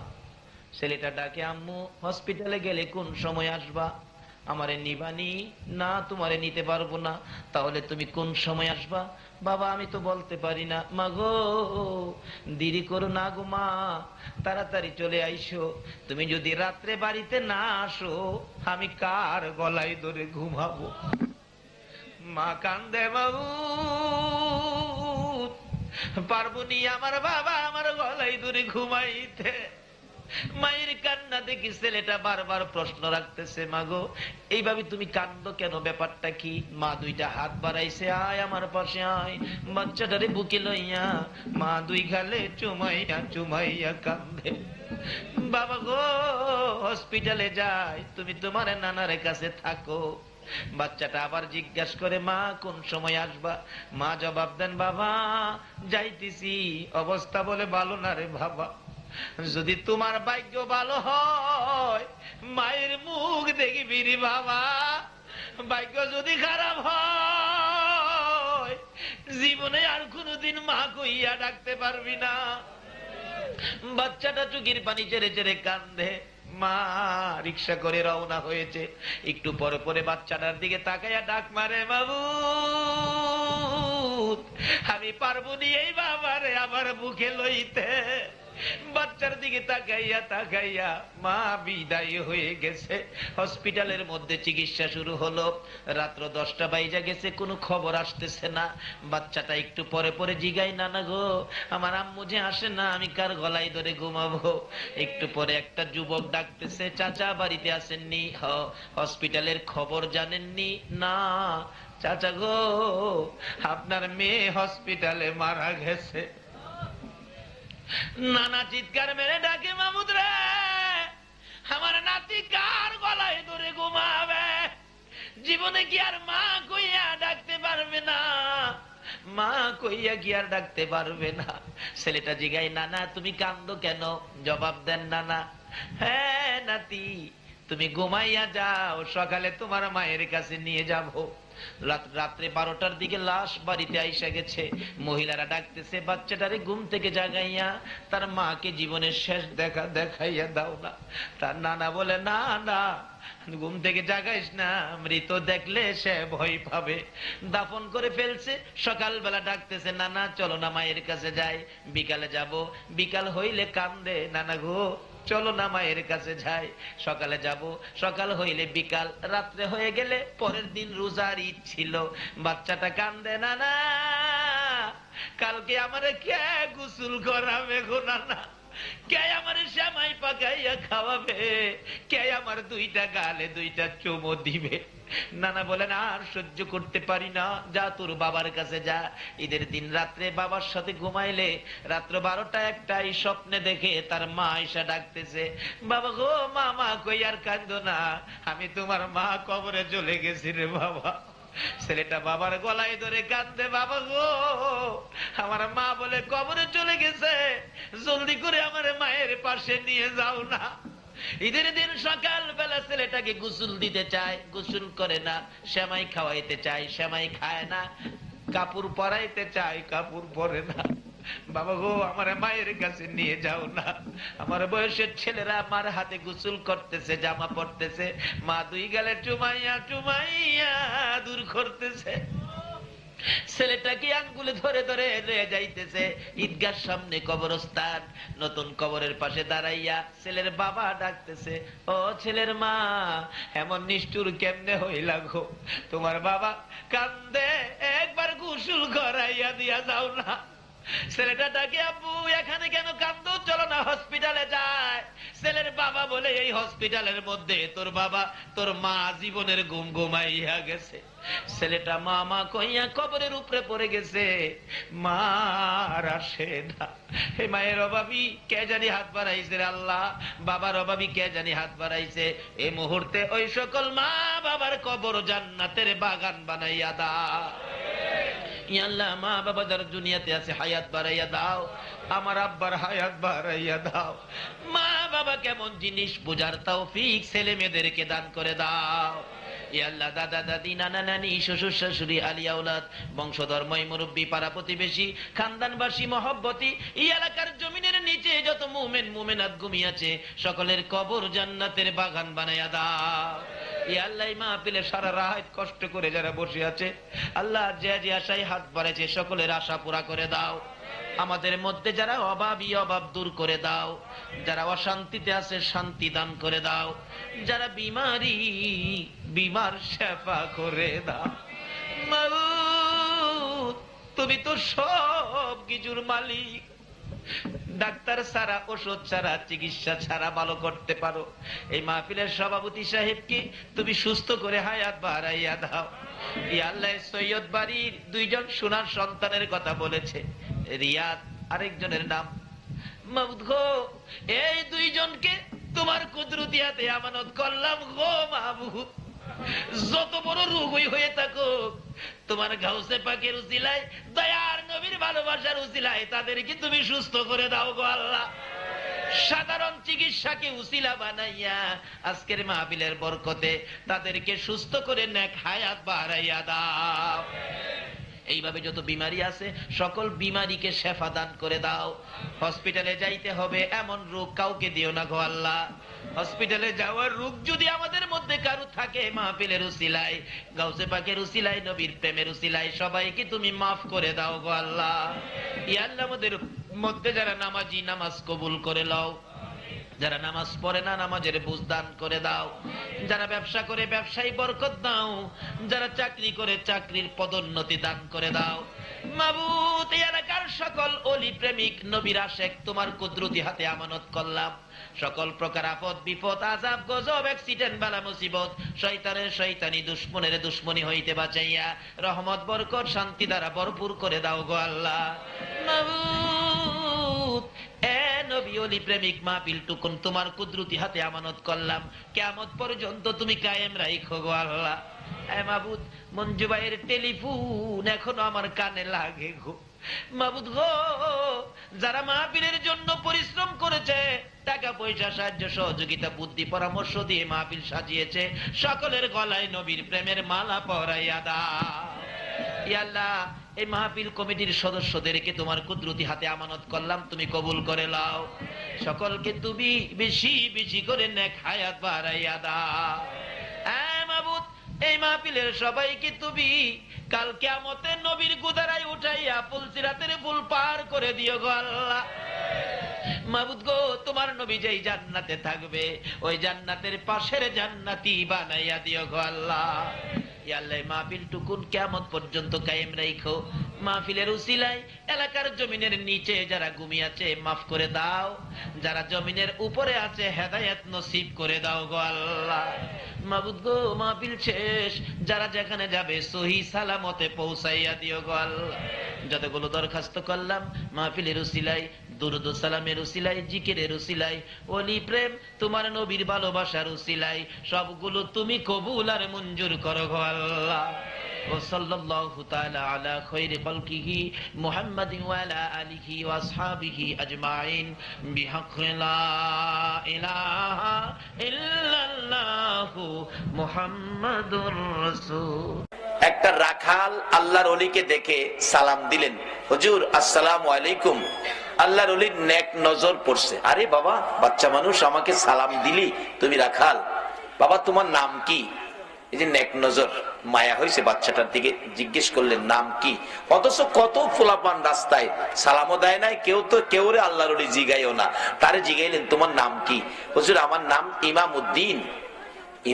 ছেলেটা ডাকে, আম্মু হসপিটালে গেলে কোন সময় আসবা? আমারে নিবানি? না তোমারে নিতে পারবো না। তাহলে তুমি কোন সময় আসবা? বাবা আমি তো বলতে পারি না। মা গো দেরি করো না গো মা, তাড়াতাড়ি চলে আইসো। তুমি যদি রাত্রে বাড়িতে না আসো আমি কার গলায় ধরে ঘুমাবো? মা কান্দে, বাবু পারবনি আমার বাবা আমার গলায় ধরে ঘুমাইতে। মায়ের কান্না দেখি ছেলেটা বারবার প্রশ্ন রাখতেছে, মাগো এইভাবে তুমি কান্দো কেন? ব্যাপারটা কি? মা 2টা হাত বাড়াইছে, আয় আমার পাশে আয়। বাচ্চাটারে বুকে লইয়া মা 2 গালে চুমাইয়া চুমাইয়া কান্দে। বাবা গো হসপিটালে যাই, তুমি তোমার নানার কাছে থাকো। বাচ্চাটা আবার জিজ্ঞাসা করে, মা কোন সময় আসবা? মা জবাব দেন, বাবা যাইতেছি, অবস্থা বলে ভালো না রে বাবা। যদি তোমার ভাগ্য ভালো হয় মায়ের মুখ দেখিবি রে বাবা, ভাগ্য যদি খারাপ হয় জীবনে আর কোনদিন মা কইয়া ডাকতে পারবি না। বাচ্চাটা চোখের পানি ছেড়ে ছেড়ে কান্দে। মা রিক্সা করে রওনা হয়েছে, একটু পরে পরে বাচ্চাটার দিকে তাকাইয়া ডাক মারে, বাবু আমি পারবো নি এই বাবারে আমার বুকে লইতে। বাচ্চার দিকে তাকাইয়া তাকাইয়া মা বিদায় হয়ে গেছে। হসপিটালের মধ্যে চিকিৎসা শুরু হলো। রাত্র 10টা বাইজা গেছে, কোনো খবর আসতেছে না। বাচ্চাটা একটু পরে পরে জিগাই, নানা গো আমার আম্মু যে আসে না, আমি কার গলায় ধরে ঘুমাবো? একটু পরে একটা যুবক ডাকতেছে, চাচা বাড়িতে আসেননি? হসপিটালের খবর জানেননি? না চাচা গো আপনার মেয়ে হসপিটালে মারা গেছে। নানা চিৎকার মেরে ডাকে, মামুদ রে আমার নাতি কার গলায় ধরে ঘুমাবে? জীবনে কি আর মা কইয়া ডাকতে পারবে না? মা কইয়া কি আর ডাকতে পারবে না? ছেলেটা জিগাই, নানা তুমি কান্দো কেন? জবাব দেন নানা, হ্যাঁ নাতি তুমি ঘুমাইয়া যাও, সকালে তোমার মায়ের কাছে নিয়ে যাবো। রাত্রে 12টার দিকে লাশ বাড়িতে আইসা গেছে। মহিলারা ডাকতেছে, বাচ্চাটারে ঘুম থেকে জাগাইয়া তার মাকে জীবনের শেষ দেখা দেখাইয়া দাও না। তার নানা বলে, না না ঘুম থেকে জাগাইস না, মৃত দেখলে সে ভয় পাবে, দাফন করে ফেলছে। সকালবেলা ডাকতেছে, নানা চলো না মায়ের কাছে যাই, বিকালে যাব। বিকাল হইলে কান্দে, নানা গো চলো না মায়ের কাছে যাই, সকালে যাব। সকাল হইলে বিকাল, রাত্রে হয়ে গেলে পরের দিন রোজার ঈদ ছিল। বাচ্চাটা কান্দে, নানা কালকে আমারে কে গোসল করাবে গো নানা? কে আমার শ্যামাই পাকাইয়া খাওয়াবে? কে আমার 2টা গালে 2টা চুমো দিবে? নানা বলেন, আর সহ্য করতে পারি না, যা তোর বাবার কাছে যা। ঈদের দিন রাত্রে বাবার সাথে ঘুমাইলে রাত্র 12টা 1টায় স্বপ্নে দেখে তার মা এসে ডাকতেছে, বাবা গো মা মা কই আর কাঁদো না, আমি তোমার মা কবরে চলে গেছি রে বাবা। ছেলেটা বাবার গলায় ধরে কাঁদতে, বাবা গো আমার মা বলে কবরে চলে গেছে, জলদি করে আমার মায়ের পাশে নিয়ে যাও না। ঈদের দিন সকাল বেলা ছেলেটাকে গোসল দিতে চায়, গোসল করে না। সেমাই খাওয়াইতে চায়, সেমাই খায় না। কাপড় পরাইতে চায়, কাপড় পরে না। বাবা গো আমার মায়ের কাছে নিয়ে যাও না। আমার বয়সের ছেলেরা আমার হাতে গোসল করতেছে, জামা পরতেছে, মা দুই গালে চুমাইয়া চুমাইয়া দূর করতেছে। ছেলেটাকে আঙ্গুলে ধরে ধরে লয়ে যাইতেছে ঈদগার সামনে, কবরস্থান। নতুন কবরের পাশে দাঁড়াইয়া ছেলের বাবা ডাকতেছে, ও ছেলের মা এমন নিষ্ঠুর কেমনে হইলা গো? তোমার বাবা কান্দে, একবার গোসল করাইয়া দিয়া যাও না। ছেলেটা ডাকে, আব্বু এখানে কেন কান্দো, চলো না হসপিটালে যায়। ছেলের বাবা বলে, এই হসপিটালের মধ্যে তোর বাবা তোর মা জীবনের ঘুম ঘুমাইয়া গেছে। ছেলেটা মা মা কইয়া কবরের উপরে পড়ে গেছে, মা আর আসে না। হে মায়ের অভাবী কে জানি হাত বাড়াইছে রে আল্লাহ, বাবার অভাবী কে জানি হাত বাড়াইছে। এই মুহূর্তে ওই সকল মা বাবার কবর জান্নাতের বাগান বানাইয়া দাও। আল্লাহ মা বাবা যারা দুনিয়াতে আছে হায়াত বাড়াইয়া দাও, আমার আব্বার হায়াত বাড়াইয়া দাও। মা বাবা কেমন জিনিস বুঝার তৌফিক ছেলে মেয়েদেরকে দান করে দাও। আল্লাহ দাদা দাদি নানা নানি শ্বশুর শাশুড়ি আলী আওলাদ বংশধর মুরব্বী পাড়া প্রতিবেশী খানদানবাসী মহব্বতী এই এলাকার জমিনের নিচে যত মুমিন মুমিনাত ঘুমিয়েছে সকলের কবর জান্নাতের বাগান বানায়া দাও। আল্লাহ মাহফিলে সারা রাত কষ্ট করে যারা বসে আছে আল্লাহ যে যে আশায় হাত বাড়াইছে সকলের আশা পুরা করে দাও। আমাদের মধ্যে যারা অভাবী অভাব দূর করে দাও, যারা অশান্তিতে আছে শান্তি দান করে দাও, যারা বিমারি বিমার সেবা করে দাও। মাওলানা তুমি তো সব কিছুর মালিক, ডাক্তার ছাড়া ওষুধ ছাড়া চিকিৎসা ছাড়া ভালো করতে পারো। এই মাহফিলের সভাপতি সাহেবকে তুমি সুস্থ করে হায়াত বাড়াইয়া দাও। আল্লাহ সৈয়দ বাড়ির দুইজন সোনার সন্তানের কথা বলেছে, রিয়াদ আরেকজনের নাম মাহমুদ গো, এই দুইজনকে তোমার কুদরতি হাতে আমানত করলাম গো মাহমুদ। যত বড় রোগই হয়ে থাকুক তোমার গাউসে পাকের উসিলায় দয়ার নবীর ভালোবাসার উসিলায় তাদেরকে তুমি সুস্থ করে দাও গো আল্লাহ। সাধারণ চিকিৎসাকে উসিলা বানাইয়া আজকের মাহফিলের বরকতে তাদেরকে সুস্থ করে নেক হায়াত বাড়াইয়া দাও। এইভাবে যত বিমারি আছে সকল বিমারিকে শেফা দান করে দাও। হসপিটালে যাইতে হবে এমন রোগ কাউকে দিও না গো আল্লাহ। হসপিটালে যাওয়ার রোগ যদি আমাদের মধ্যে কারো থাকে মাহফিলের উসিলায় গাউসে পাকের উসিলায় নবীর প্রেমের উসিলায় সবাইকে তুমি মাফ করে দাও গো আল্লাহ। ইয়া আল্লাহ আমাদের মধ্যে যারা নামাজি নামাজ কবুল করে লও, যারা নামাজ পড়ে না নামাজের বুঝ দান করে দাও, যারা ব্যবসা করে ব্যবসায় বরকত দাও, যারা চাকরি করে চাকরির পদোন্নতি দান করে দাও। মাবুদ এই এলাকার সকল অলি প্রেমিক নবীর আশেক তোমার কুদরতি হাতে আমানত করলাম। সকল প্রকার আপদ বিপদ আযাব গজব অ্যাক্সিডেন্ট বালা মুসিবত শয়তানের শয়তানি দুশমনের দুশমনি হইতে বাঁচাইয়া রহমত বরকত শান্তি দ্বারা ভরপুর করে দাও গো আল্লাহ। মাবুদ এ নবী অলি প্রেমিক মাহফিল টুকুন তোমার কুদরতি হাতে আমানত করলাম, কিয়ামত পর্যন্ত তুমি কায়েম রাখো গো আল্লাহ। এ মাবুদ মঞ্জু ভাইয়ের টেলিফোন এখনো আমার কানে লাগে গো মাবুদ গো। যারা মাহফিলের জন্য পরিশ্রম করেছে টাকা পয়সা সাহায্য সহযোগিতা বুদ্ধি পরামর্শ দিয়ে মাহফিল সাজিয়েছে সকলের গলায় নবীর প্রেমের মালা পরাইয়া দাও। ইয়া আল্লাহ এই মাহফিল কমিটির সদস্যদেরকে তোমার কুদরতি হাতে আমানত করলাম, তুমি কবুল করে নাও। সকলকে তুমি বেশি বেশি করে নেক হায়াত বাড়াইয়া দাও। মাবুদ এই মাহফিলের সবাইকে তুমি কাল কিয়ামতে নবীর গুদারায় উঠাইয়া ফুলসিরাতের ফুল পার করে দিও গো আল্লাহ। মাবুদ গো তোমার নবী যেই জান্নাতে থাকবে ওই জান্নাতের পাশের জান্নাতি বানাইয়া দিও গো আল্লাহ। ইয়া আল্লাহ মাহফিল টুকুন কিয়ামত পর্যন্ত কায়েম রাখো। মাহফিলের উসিলায় এলাকার জমিনের নিচে যারা ঘুমিয়ে আছে মাফ করে দাও, যারা জমিনের উপরে আছে হেদায়েত নসিব করে দাও গো আল্লাহ। মাবুদ গো মাহফিল শেষ যারা যেখানে যাবে সহি সালামতে পৌঁছাইয়া দিও গো আল্লাহ। যতগুলো দরখাস্ত করলাম মাহফিলের উসিলায় দুরুদ সালামের উসিলায় জিকিরের উসিলায় ওলি প্রেম তোমার নবীর ভালোবাসার উসিলায় সবগুলো তুমি কবুল আর মঞ্জুর করো গো আল্লাহ। ওয়াসাল্লাল্লাহু তাআলা আলা খায়রি খালকিহি মুহাম্মাদিন ওয়া আলা আলিহি ওয়া আসহাবিহি আজমাইন বিহাক্কি লা ইলাহা ইল্লাল্লাহু মুহাম্মাদুর রাসূল। একটা রাখাল আল্লাহর ওলিকে দেখে সালাম দিলেন, হুজুর আসসালামু আলাইকুম। আল্লাহর ওলির নেক নজর পড়ছে, আরে বাবা বাচ্চা মানুষ আমাকে সালাম দিলি, তুমি রাখাল, বাবা তোমার নাম কি? এই যে নেক নজর, মায়া হয়েছে বাচ্চাটার দিকে, জিজ্ঞেস করলেন নাম কি? অথচ কত ফুলাপান রাস্তায় সালামও দেয় নাই, কেউ তো কেউরে আল্লাহর ওলি জিগাইও না, তারে জিগাইলেন তোমার নাম কি? হুজুর আমার নাম ইমামউদ্দিন।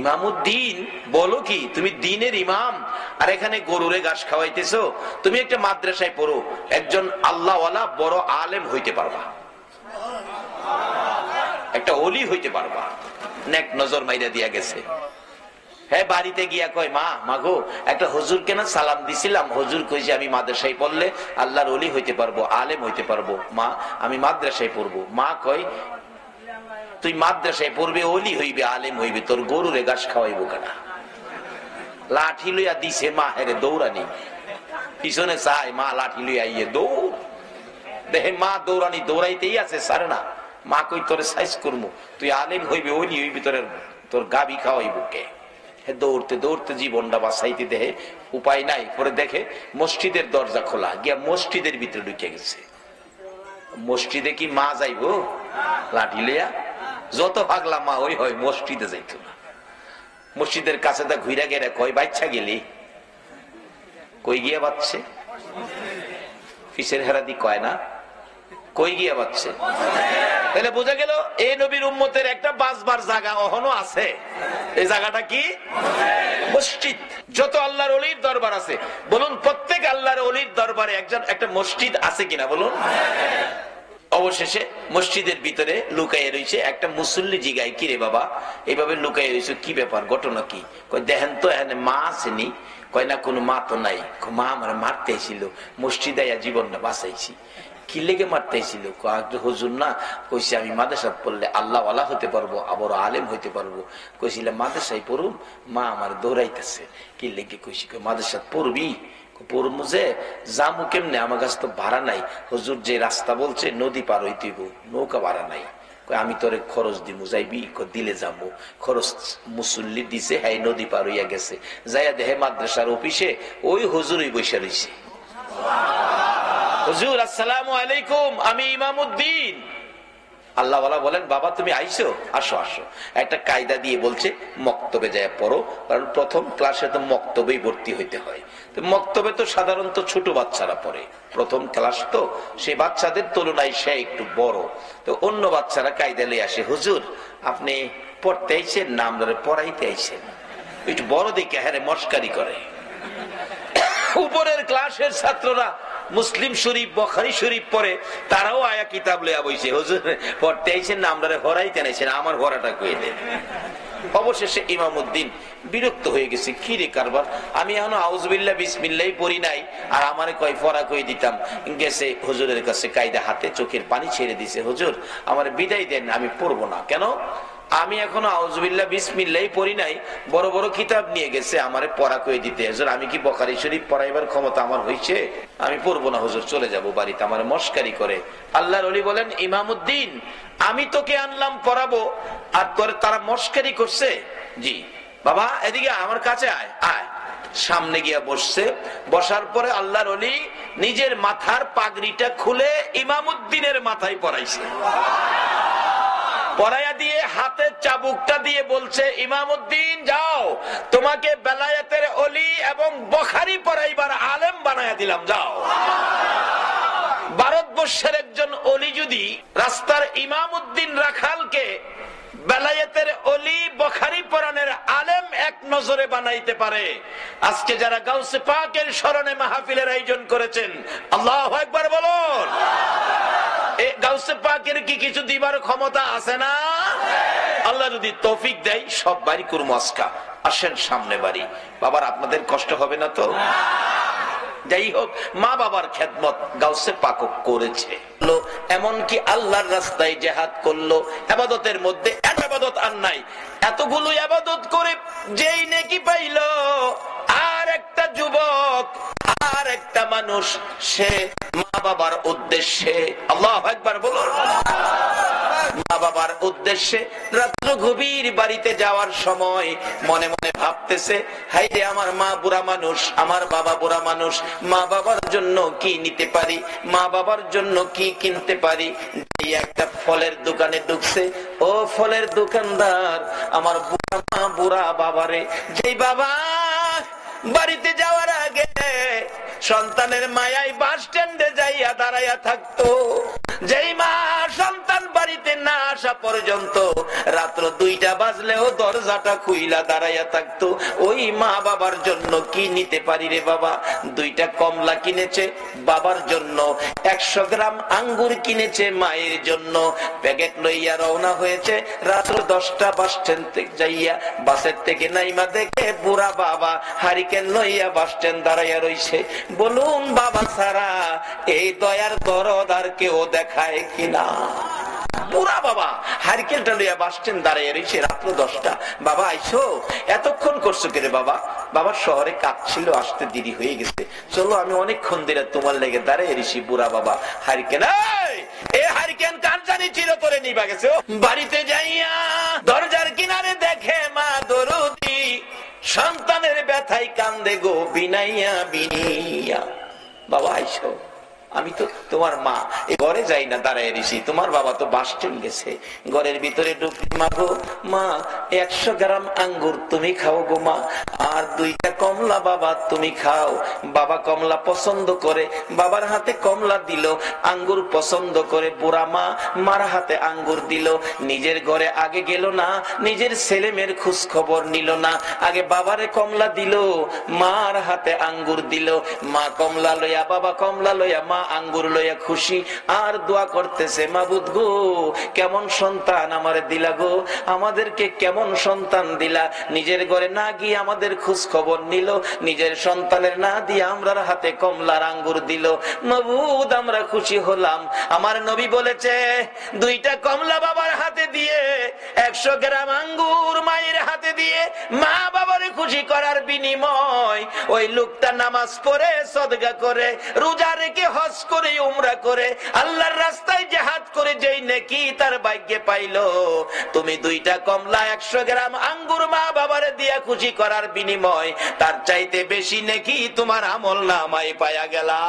ইমামউদ্দিন বলো কি, তুমি দ্বীনের ইমাম আর এখানে গরুরে ঘাস খাওয়াইতেছো? তুমি একটা মাদ্রাসায় পড়ো, একজন আল্লাহওয়ালা বড় আলেম হইতে পারবা, একটা ওলি হইতে পারবা। নেক নজর মাইরা দিয়া গেছে। হ্যাঁ, বাড়িতে গিয়া কয় মা, মাগো একটা হুজুরকে না সালাম দিছিলাম, হুজুর কইছে আমি মাদ্রাসায় পড়লে আল্লাহর ওলি হইতে পারবো, আলেম হইতে পারবো। মা আমি মাদ্রাসায় পড়বো। মা কয় তুই মাদ্রাসায় পড়বে, ওলি হইবে, আলেম হইবে, তোর গরুরে ঘাস খাওয়াইবো কেনা? লাঠি লইয়া দিছে মা, হেরে দৌড়ানি, পিছনে চাই মা লাঠি লইয়া ইয়ে দৌড়, দেখে মা দৌড়ানি দৌড়াইতেই আছে, সারে না। মা কই তোরে সাইজ করবো, তুই আলেম হইবে, ওলি হইবি, তোর গাবি খাওয়াইবো কে? দৌড়তে দৌড়তে জীবনটা বাঁচাইতে দেহে উপায় নাই, পরে দেখে মসজিদের দরজা খোলা, গিয়া মসজিদের ভিতরে ঢুকে গেছে। মসজিদে কি মা যাইবো লাঠি লইয়া? যত পাগলা মা ওই হয়, মসজিদে যাইতো না। মসজিদের কাছে তা ঘুরা গেলে কয় বাচ্চা গেলি? কই গিয়া বাচ্চে? ফিসের হেরাদি কয় না, কই গিয়া বাচ্চে? তাহলে বোঝা গেল এই নবীর উম্মতের একটা বাঁচবার জায়গা এখনো আছে। এই জায়গাটা কি? মসজিদ। যত আল্লাহর ওলির দরবার আছে, বলুন প্রত্যেক আল্লাহর ওলির দরবারে একটা মসজিদ আছে কিনা বলুন? অবশেষে মসজিদের ভিতরে লুকাইয়ে রয়েছে একটা মুসল্লি, জিগায় কি রে বাবা এইভাবে লুকাইয়ে রয়েছে, কি ব্যাপার, ঘটনা কি? কয় দেখেন তো এখানে মা আসেনি? কয় না, কোনো মা তো নাই। মা আমার মারতে এসেছিল, মসজিদে জীবনটা বাঁচাইছি। কি লেগে মারতে এসেছিল? হুজুর না কইছে আমি মাদ্রাসায় পড়লে আল্লাহওয়ালা হতে পারবো, আবার আলেম হইতে পারবো। কইছিলাম মাদ্রাসায় পড়ুম, মা আমার দৌড়াইতেছে। কি লেগে কইছি? মাদ্রাসায় পড়বি? পড়বো যে জামু কেমনে, আমার কাছে তো ভাড়া নাই। হুজুর যে রাস্তা বলছে নদী পার হইতে হইব, নৌকা ভাড়া নাই। আমি তোরে খরচ দিমু, যাইবি? দিলে যাবো। খরচ মুসল্লি দিছে, হ্যাঁ নদী পার হইয়া গেছে। যাইয়া দেহে মাদ্রাসার অফিসে ওই হুজুরই বসে রয়েছে। হুজুর আসসালামু আলাইকুম, আমি ইমামউদ্দিন। আল্লাহওয়ালা বলেন বাবা তুমি আইসো, আসো আসো। একটা কায়দা দিয়ে বলছে মক্তবে যায় পড়ো, কারণ প্রথম ক্লাসে তো মক্তবেই ভর্তি হইতে হয়। তো মক্তবে তো সাধারণত ছোট বাচ্চারা পড়ে, প্রথম ক্লাস তো, সেই বাচ্চাদের তুলনায় সে একটু বড়। তো অন্য বাচ্চারা কায়দা লই আসে, হুজুর আপনি পড়তে আইছেন না আমরা পড়াইতে আইছেন? একটু বড় দেখে হ্যাঁ মস্কারি করে। উপরের ক্লাসের ছাত্ররা মুসলিম শরীফ বুখারী শরীফ পড়ে, তারাও আয়া কিতাব লইয়া বইছে, হুজুর পড়তে আইছেন না আমরা হরাইতে আইছেন, আমার হরাটা কইয়ে দেন। অবশেষে ইমামউদ্দিন বিরক্ত হয়ে গেছে, কি রে কারবার, আমি এখনো আউযুবিল্লাহ বিসমিল্লাহ পড়ি নাই, আর আমারে কয় পড়া কই দিতাম। গেছে হুজুরের কাছে, কায়দা হাতে, চোখের পানি ছেড়ে দিছে, হুজুর আমার বিদায় দেন, আমি পড়বো না। কেন? আমি এখনো আউযুবিল্লাহ বিসমিল্লাহ পড়ি নাই, বড় বড় কিতাব নিয়ে গেছে আমারে পড়া কই দিতে। হুজুর আমি কি বুখারী শরীফ পড়াইবার ক্ষমতা আমার হইছে? আমি পড়বো না হুজুর, চলে যাব বাড়িতে। আমার মস্কারি করে। আল্লাহর ওলি বলেন ইমামউদ্দিন আমি তোকে আনলাম পড়াবো, আর তোরে তারা মস্কারি করছে। জি বাবা এদিকে আমার কাছে আয়। আয়। সামনে গিয়া বসছে। বসার পরে আল্লাহর ওলি নিজের মাথার পাগড়িটা খুলে ইমামউদ্দিনের মাথায় পরাইছে। পরাইয়া দিয়ে হাতে চাবুকটা দিয়ে বলছে ইমামউদ্দিন যাও, তোমাকে বেলায়েতের ওলি এবং বুখারী পড়াইবার আলেম বানায়া দিলাম, যাও। ভারতবর্ষের একজন ওলি যদি রাস্তার ইমামউদ্দিন রাখালকে বেলায়েতের ওলি বুখারী পড়ানোর আলেম এক নজরে বানাইতে পারে, আজকে যারা গাউসে পাকের স্মরণে মাহফিলের আয়োজন করেছেন, আল্লাহু আকবার বলুন। গাউসে পাকের কি কিছু দিবার ক্ষমতা আছে না? আল্লাহ যদি তৌফিক দেয় সব বাড়ি করবো আজকা। আসেন সামনে বাড়ি। বাবার আপনাদের কষ্ট হবে না তো? যাই হোক, মা বাবার খেদমত গাউসে পাক করেছে, এমনকি আল্লাহর রাস্তায় জিহাদ করলো। ইবাদতের মধ্যে ইবাদত আর নাই, এতগুলো ইবাদত করে যেই নেকি পাইলো আর একটা যুবক আর একটা মানুষ, সে মা বাবার উদ্দেশ্যে, আল্লাহু আকবার বলুন, মা বাবার উদ্দেশ্যে রাত্র গভীর বাড়িতে যাওয়ার সময় মনে মনে ভাবতেছে, হাইরে আমার মা বুড়া মানুষ, আমার বাবা বুড়া মানুষ, মা বাবার জন্য কি নিতে পারি, মা বাবার জন্য কি কিনতে পারি। একটা ফলের দোকানে ঢুকছে, ও ফলের দোকানদার, আমার বুড়া মা বুড়া বাবারে, যেই বাবা বাড়িতে যাওয়ার আগে সন্তানের মায়ায় বাস স্ট্যান্ডে যাইয়া দাঁড়াইয়া থাকতো, যেই মা সন্তান বাড়িতে না আসা পর্যন্ত রাত্র 2টা বাজলেও দরজাটা খুইলা দাঁড়াইয়া থাকতো, ওই মা বাবার জন্য কি নিতে পারি রে বাবা। 2টা কমলা কিনেছে বাবার জন্য, 100 গ্রাম আঙ্গুর কিনেছে মায়ের জন্য, প্যাকেট লইয়া রওনা হয়েছে। রাত্র 10টা বাস স্ট্যান্ড থেকে যাইয়া বাসের থেকে নাইমা দেখে বুড়া বাবা হারিকেন লইয়া বাস স্ট্যান্ড দাঁড়াইয়া রইছে। বলুন বাবা ছাড়া এই দয়ার দরদ আর কেউ দেখায় কিনা? বুড়া বাবা হারিকেনটা লইয়া বাস স্ট্যান্ড দাঁড়াইয়া রইছে, রাত্র 10টা। বাবা আইসো, এতক্ষণ করছো কে রে বাবা? বাবার শহরে কাজ ছিল, আসতে দেরি হয়ে গেছে, চলো আমি অনেকক্ষণ ধরে তোমার লেগে দাঁড়িয়ে রইছি। বুড়া বাবা হারিকেন, এই হারিকেন কার জানি ছিল করে নিবা গেছে। বাড়িতে যাইয়া দরজার কিনারে দেখে মা দরদি সন্তানের ব্যথায় কান্দে গো বিনাইয়া বিনিয়া। বাবা আইসো, আমি তো তোমার মা, এই ঘরে যাই না, দাঁড়ায় রেছি, তোমার বাবা তো বাস স্ট্যান্ড গেছে। ঘরের ভিতরে ঢুকি, মা গো মা 100 গ্রাম আঙ্গুর তুমি খাও গো মা, আর 2টা কমলা বাবা তুমি খাও। বাবা কমলা পছন্দ করে, বাবার হাতে কমলা দিল, আঙ্গুর পছন্দ করে, বুড়া মা মার হাতে আঙ্গুর দিল। নিজের ঘরে আগে গেল না, নিজের ছেলে মেয়ের খোঁজ খবর নিল না, আগে বাবারে কমলা দিল, মার হাতে আঙ্গুর দিল। মা কমলা লইয়া, বাবা কমলা লইয়া, মা আঙ্গুর লইয়া খুশি, আর দোয়া করতেছে, মাবুদ গো কেমন সন্তান আমারে দিলা গো, আমাদেরকে কেমন সন্তান দিলা। নিজের ঘরে না গিয়ে আমাদের খোঁজ খবর নিল, নিজের সন্তানের না দিয়ে আমরার হাতে কমলার আঙ্গুর দিল। মাবুদ আমরা খুশি হলাম। আমার নবী বলেছে, 2টা কমলা বাবার হাতে দিয়ে 100 গ্রাম আঙ্গুর মায়ের হাতে দিয়ে মা বাবারে খুশি করার বিনিময় ওই লোকটা নামাজ পড়ে, সদকা করে, রোজা রেখে, হজ করে, উমরা করে, আল্লাহর রাস্তায় জিহাদ করে যেই নেকি তার ভাগ্যে পাইলো, তুমি 2টা কমলা 100 গ্রাম আঙ্গুর মা বাবারে দিয়া খুশি করার বিনিময় তার চাইতে বেশি নেকি তোমার আমল নামায় পায়া গেলা।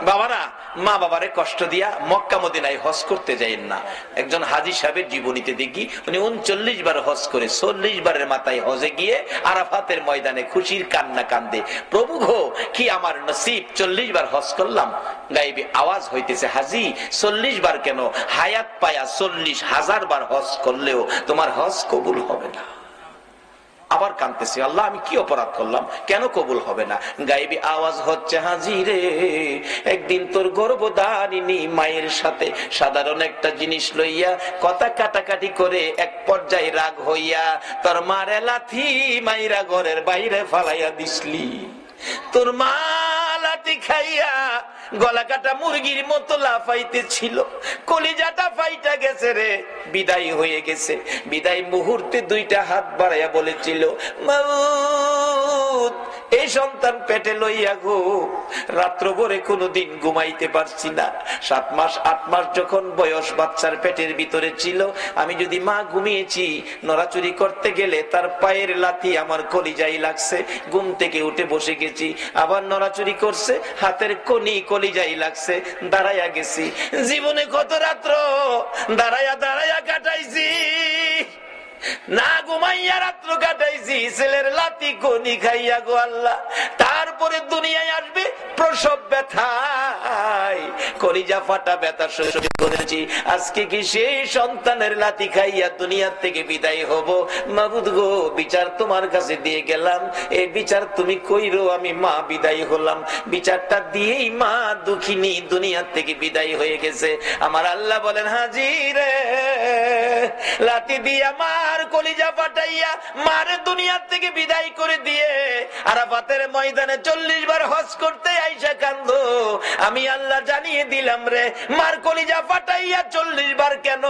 বাবারা, মা বাবারে কষ্ট দিয়া মক্কা মদিনায় হজ করতে যাইেন না। একজন হাজী সাহেবের জীবনীতে দেখি, উনি 39 বার হজ করে 40 বারের মাথায় হজে গিয়ে আরাফাতের ময়দানে খুশির কান্না কান্দে, প্রভু গো কি আমার নসিব, 40 বার হজ করলাম। গায়েবী আওয়াজ হইতেছে, হাজী 40 বার কেন, হায়াত পায়া 40,000 বার হজ করলেও তোমার হজ কবুল হবে না। আবার কাঁদতেছে, আল্লাহ আমি কি অপরাধ করলাম, কেন কবুল হবে না? গায়েবী আওয়াজ হচ্ছে, হাজী রে একদিন তোর গর্ভধারিণী মায়ের সাথে সাধারণ একটা জিনিস লইয়া কথা কাটাকাটি করে এক পর্যায়ে রাগ হইয়া তোর মারে লাথি মাইরা ঘরের বাইরে ফালাইয়া দিসলি। তোর মা লাথি খাইয়া গলা কাটা মুরগির মতো লাফাইতে ছিল, কলিজাটা ফাইটা গেছে রে, বিদায় হয়ে গেছে। বিদায় মুহূর্তে 2টা হাত বাড়াইয়া বলেছিল, মাবুদ এই সন্তান পেটে লইয়া গো রাত্র ভরে কোনোদিন ঘুমাইতে পারছি না। 7 মাস 8 মাস যখন বয়স বাচ্চার পেটের ভিতরে ছিল, আমি যদি মা ঘুমিয়েছি, নড়াচুরি করতে গেলে তার পায়ের লাথি আমার কলিজাই লাগছে। ঘুম থেকে উঠে বসে গেছি, আবার নড়াচুরি করছে, হাতের কনি কলিজাই লাগছে, দাঁড়াইয়া গেছি। জীবনে কত রাত্র দাঁড়াইয়া দাঁড়াইয়া কাটাইছি, না ঘুমাইয়া রাত্র কাটাইছি, ছেলের লাথি কনি খাইয়া গো আল্লাহ। তারপরে দুনিয়ায় আসবে প্রসব ব্যথায় কলিজা ফাটা ব্যথা সহ্য করেছি, আজকে কি সেই সন্তানের লাথি খাইয়া দুনিয়ার থেকে বিদায় হব? মাবুদ গো বিচার তোমার কাছে দিয়ে গেলাম, এই বিচার তুমি কইরো, আমি মা বিদায় হলাম। বিচারটা দিয়েই মা দুঃখিনী দুনিয়ার থেকে বিদায় হয়ে গেছে। আমার আল্লাহ বলেন, হাজী রে লাথি দিয়া মার কলিজা ফাটাইয়া মারে দুনিয়ার থেকে বিদায় করে দিয়ে আরাফাতের ময়দানে 40 বার হজ করতে আইসা কান্দো, আমি আল্লাহ জানিয়ে দিয়ে দিলাম রে। মার কলিজা ফাটাইয়া 40 বার কেন,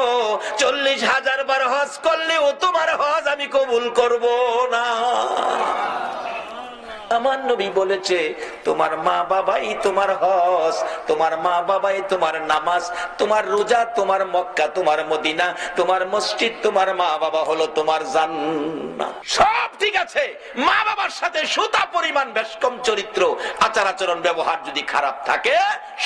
40,000 বার হজ করলেও তোমার হজ আমি কবুল করব না। আমার নবী বলেছে তোমার মা বাবাই তোমার হজ, তোমার মা বাবাই তোমার নামাজ, তোমার রোজা, তোমার মক্কা, তোমার মদিনা, তোমার মসজিদ, তোমার মা বাবা হলো তোমার জান্নাত। সব ঠিক আছে, মা বাবার সাথে সুতা পরিমাণ বেশকম চরিত্র, আচার আচরণ ব্যবহার যদি খারাপ থাকে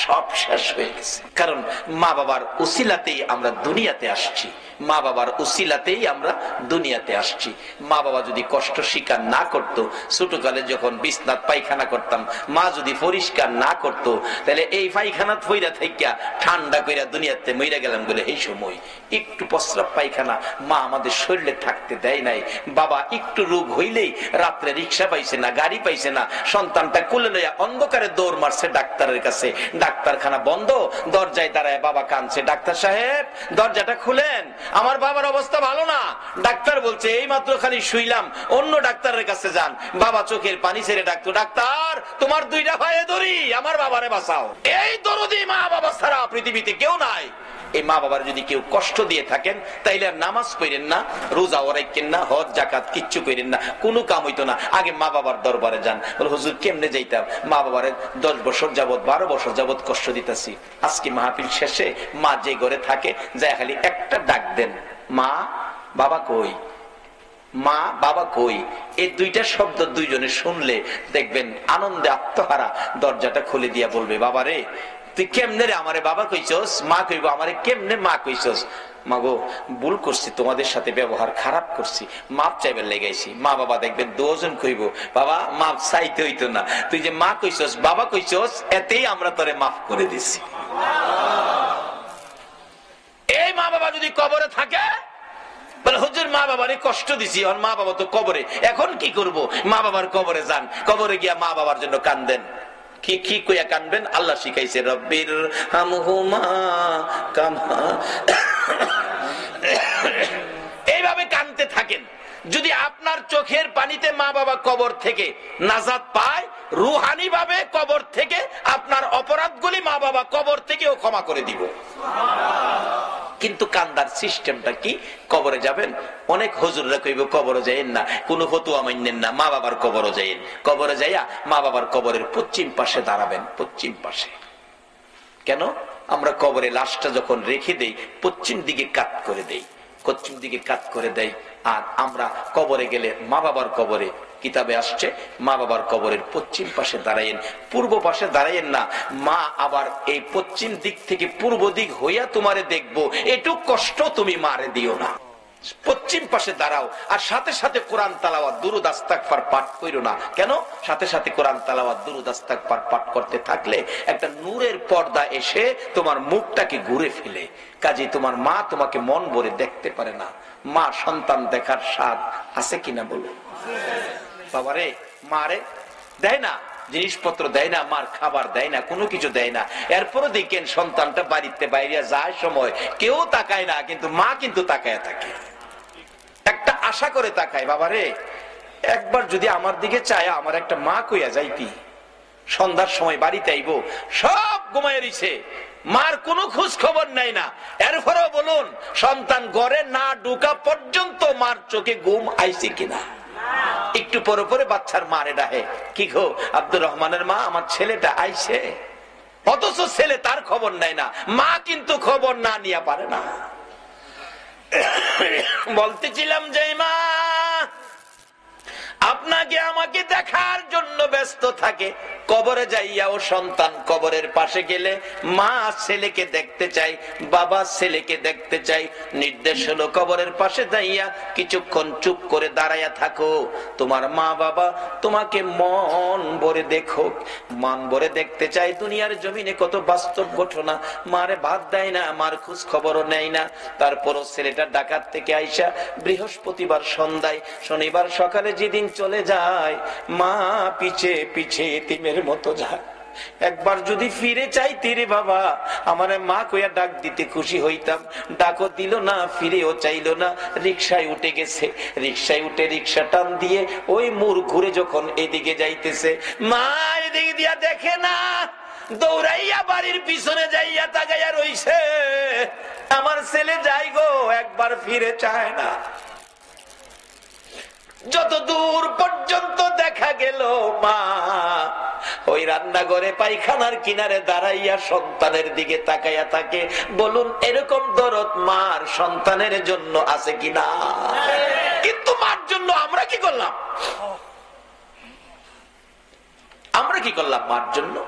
সব শেষ হয়ে গেছে। কারণ মা বাবার উসিলাতেই আমরা দুনিয়াতে আসছি, মা বাবার উসিলাতেই আমরা দুনিয়াতে আসছি। মা বাবা যদি কষ্ট স্বীকার না করতো, ছোটকালে যখন বিছনাত পায়খানা করতাম, মা যদি পরিষ্কার না করতো, তাহলে এই পায়খানাত ফইরা থাইকা ঠান্ডা কইরা দুনিয়াতে মইরা গেলাম বলে এই সময় একটু প্রস্রাব পায়খানা মা আমাদের শরীরে থাকতে দেয় নাই। বাবা একটু রোগ হইলেই রাত্রে রিক্সা পাইছে না, গাড়ি পাইছে না, সন্তানটা কোলে লইয়া অন্ধকারে দৌড় মারছে ডাক্তারের কাছে। ডাক্তারখানা বন্ধ, দরজায় দাঁড়ায় বাবা কাঁদছে, ডাক্তার সাহেব দরজাটা খুলেন, আমার বাবার অবস্থা ভালো না। ডাক্তার বলছে এই মাত্র খালি শুইলাম, অন্য ডাক্তারের কাছে যান। বাবা চোখের পানি ছেড়ে ডাকতো, ডাক্তার তোমার 2টা পায়ে ধরি, আমার বাবারে বাঁচাও। এই দরদি মা বাবা ছাড়া পৃথিবীতে কেউ নাই। এই মা বাবার যদি কেউ কষ্ট দিয়ে থাকেন তাইলে আর নামাজ পড়েন না, রোজা রাখেন না, হজ জাকাত কিচ্ছু করেন না, কোনো কাম হইতো না। আগে মা বাবার দরবারে যান। বলে হুজুর কেমনে যাইতাম, মা বাবারে 10 বছর যাবত 12 বছর যাবত কষ্ট দিতেছি। আজকে মাহফিল শেষে মা যে ঘরে থাকে যায় খালি একটা ডাক দেন, মা বাবা কই, মা বাবা কই। এই 2টা শব্দ দুইজনে শুনলে দেখবেন আনন্দে আত্মহারা দরজাটা খুলে দিয়া বলবে, বাবা রে তুই কেমনে রে আমারে বাবা কইছস, মা কইব আমারে কেমনে মা কইছস। মাগো ভুল করছি, তোমাদের সাথে ব্যবহার খারাপ করছি, মাপ চাইবার লেগাইছি। মা বাবা দেখবেন 2 জন কইব, বাবা মাপ চাইতে হইতো না, তুই যে মা কইছস বাবা কইছস এতেই আমরা তোরে মাফ করে দিছি। এই মা বাবা যদি কবরে থাকে বলে হুজুর মা বাবারে কষ্ট দিছি, আর মা বাবা তো কবরে, এখন কি করব? মা বাবার কবরে যান, কবরে গিয়া মা বাবার জন্য কান্দেন। কি কি কইয়া কানবেন? আল্লাহ শিখাইছে, রব্বির হামহুমা কামা। এইভাবে কানতে থাকেন। যদি আপনার চোখের পানিতে মা বাবা কবর থেকে নাজাত পায়, রুহানি ভাবে কবর থেকে আপনার অপরাধগুলি মা বাবা কবর থেকেও ক্ষমা করে দিব। কিন্তু কান্দার সিস্টেমটা কি? কবরে যাবেন, অনেক হুজুররা কইব কবরে যাইেন না, কোন ফতুয়া মানেন না, মা বাবার কবরে যাইেন। কবরে যাইয়া মা বাবার কবরের পশ্চিম পাশে দাঁড়াবেন। পশ্চিম পাশে কেন? আমরা কবরে লাশটা যখন রেখে দেই পশ্চিম দিকে কাত করে দেই, পশ্চিম দিকে কাত করে দেই। আর আমরা কবরে গেলে মা বাবার কবরে, কিতাবে আসছে মা বাবার কবরের পশ্চিম পাশে দাঁড়াইয়েন, পূর্ব পাশে দাঁড়াইয়েন না। মা আবার এই পশ্চিম দিক থেকে পূর্ব দিক হইয়া তোমারে দেখবো, একটু কষ্ট তুমি মারে দিও না। পশ্চিম পাশে দাঁড়াও, আর সাথে সাথে কোরআন তালাওয়াত দুরূদ ইস্তিগফার পাঠ কইরো না। কেন? সাথে সাথে কোরআন তালাওয়াত দুরূদ ইস্তিগফার পাঠ করতে থাকলে একটা নূরের পর্দা এসে তোমার মুখটাকে ঘুরে ফেলে। কাজেই তোমার মা তোমাকে মন ভরে দেখতে পারে না। মা সন্তান দেখার স্বাদ আছে কিনা বলো? বাবারে মারে দেয় না, জিনিসপত্র দেয় না, মার খাবার দেয় না, কোনো কিছু দেয় না। এরপরও দেখেন সন্তানটা বাড়িতে বাইরে যায় সময় কেউ তাকায় না, কিন্তু মা কিন্তু তাকায় থাকে, একটা আশা করে তাকায়। বাবারে একবার যদি আমার দিকে চায় আমার একটা মা কইয়া যাইতি। সন্ধ্যার সময় বাড়িতে আইব, সব ঘুমায় রইছে, মার কোনো খোঁজ খবর নাই না। এরপরেও বলুন সন্তান ঘরে না ঢুকা পর্যন্ত মার চোখে ঘুম আইছে কিনা? একটু পরে পরে বাচ্চার মারে ডাহে, কি গো আব্দুর রহমানের মা আমার ছেলেটা আইছে, অথচ ছেলে তার খবর নাই না। মা কিন্তু খবর না নিয়ে পারে না। বলতেছিলাম যে মা আপনাকে আমাকে দেখার জন্য ব্যস্ত থাকে, কবরে যাইয়া ও সন্তান কবরের পাশে গেলে মা ছেলেকে দেখতে চাই, বাবা ছেলেকে দেখতে চাই। নির্দেশ হলো কবরের পাশে যাইয়া কিছুক্ষণ চুপ করে দাঁড়াইয়া থাকো। তোমার মা বাবা তোমাকে মন ভরে দেখো, মন ভরে দেখতে চাই। দুনিয়ার জমিনে কত বাস্তব ঘটনা, মারে ভাত দেয় না, মার খোঁজ খবরও নেয় না। তারপরও ছেলেটা ডাকাত থেকে আইসা বৃহস্পতিবার সন্ধ্যায়, শনিবার সকালে যেদিন চলে যায়, মা পিছে পিছে এতিমের মতো যায়। একবার যদি ফিরে চাইতে রে বাবা, আমারে মা কইয়া ডাক দিতে খুশি হইতাম, ডাকও দিল না, ফিরেও চাইলো না। রিকশায় উঠে গেছে, রিকশায় উঠে রিকশা টান দিয়ে ওই মোড় ঘুরে যখন এদিকে যাইতেছে, মা এদিকে দিয়া দেখে না, দৌড়াইয়া বাড়ির পিছনে যাইয়া তাকাইয়া রইছে, আমার ছেলে যাই গো, একবার ফিরে চায় না। যত দূর পর্যন্ত দেখা গেল মা ওই রান্নাঘরে পায়খানার কিনারে দাঁড়াইয়া সন্তানের দিকে তাকাইয়া থাকে। বলুন এরকম দরদ মার সন্তানের জন্য আছে কিনা? কিন্তু মার জন্য আমরা কি করলাম? আমরা কি করলাম মার জন্য?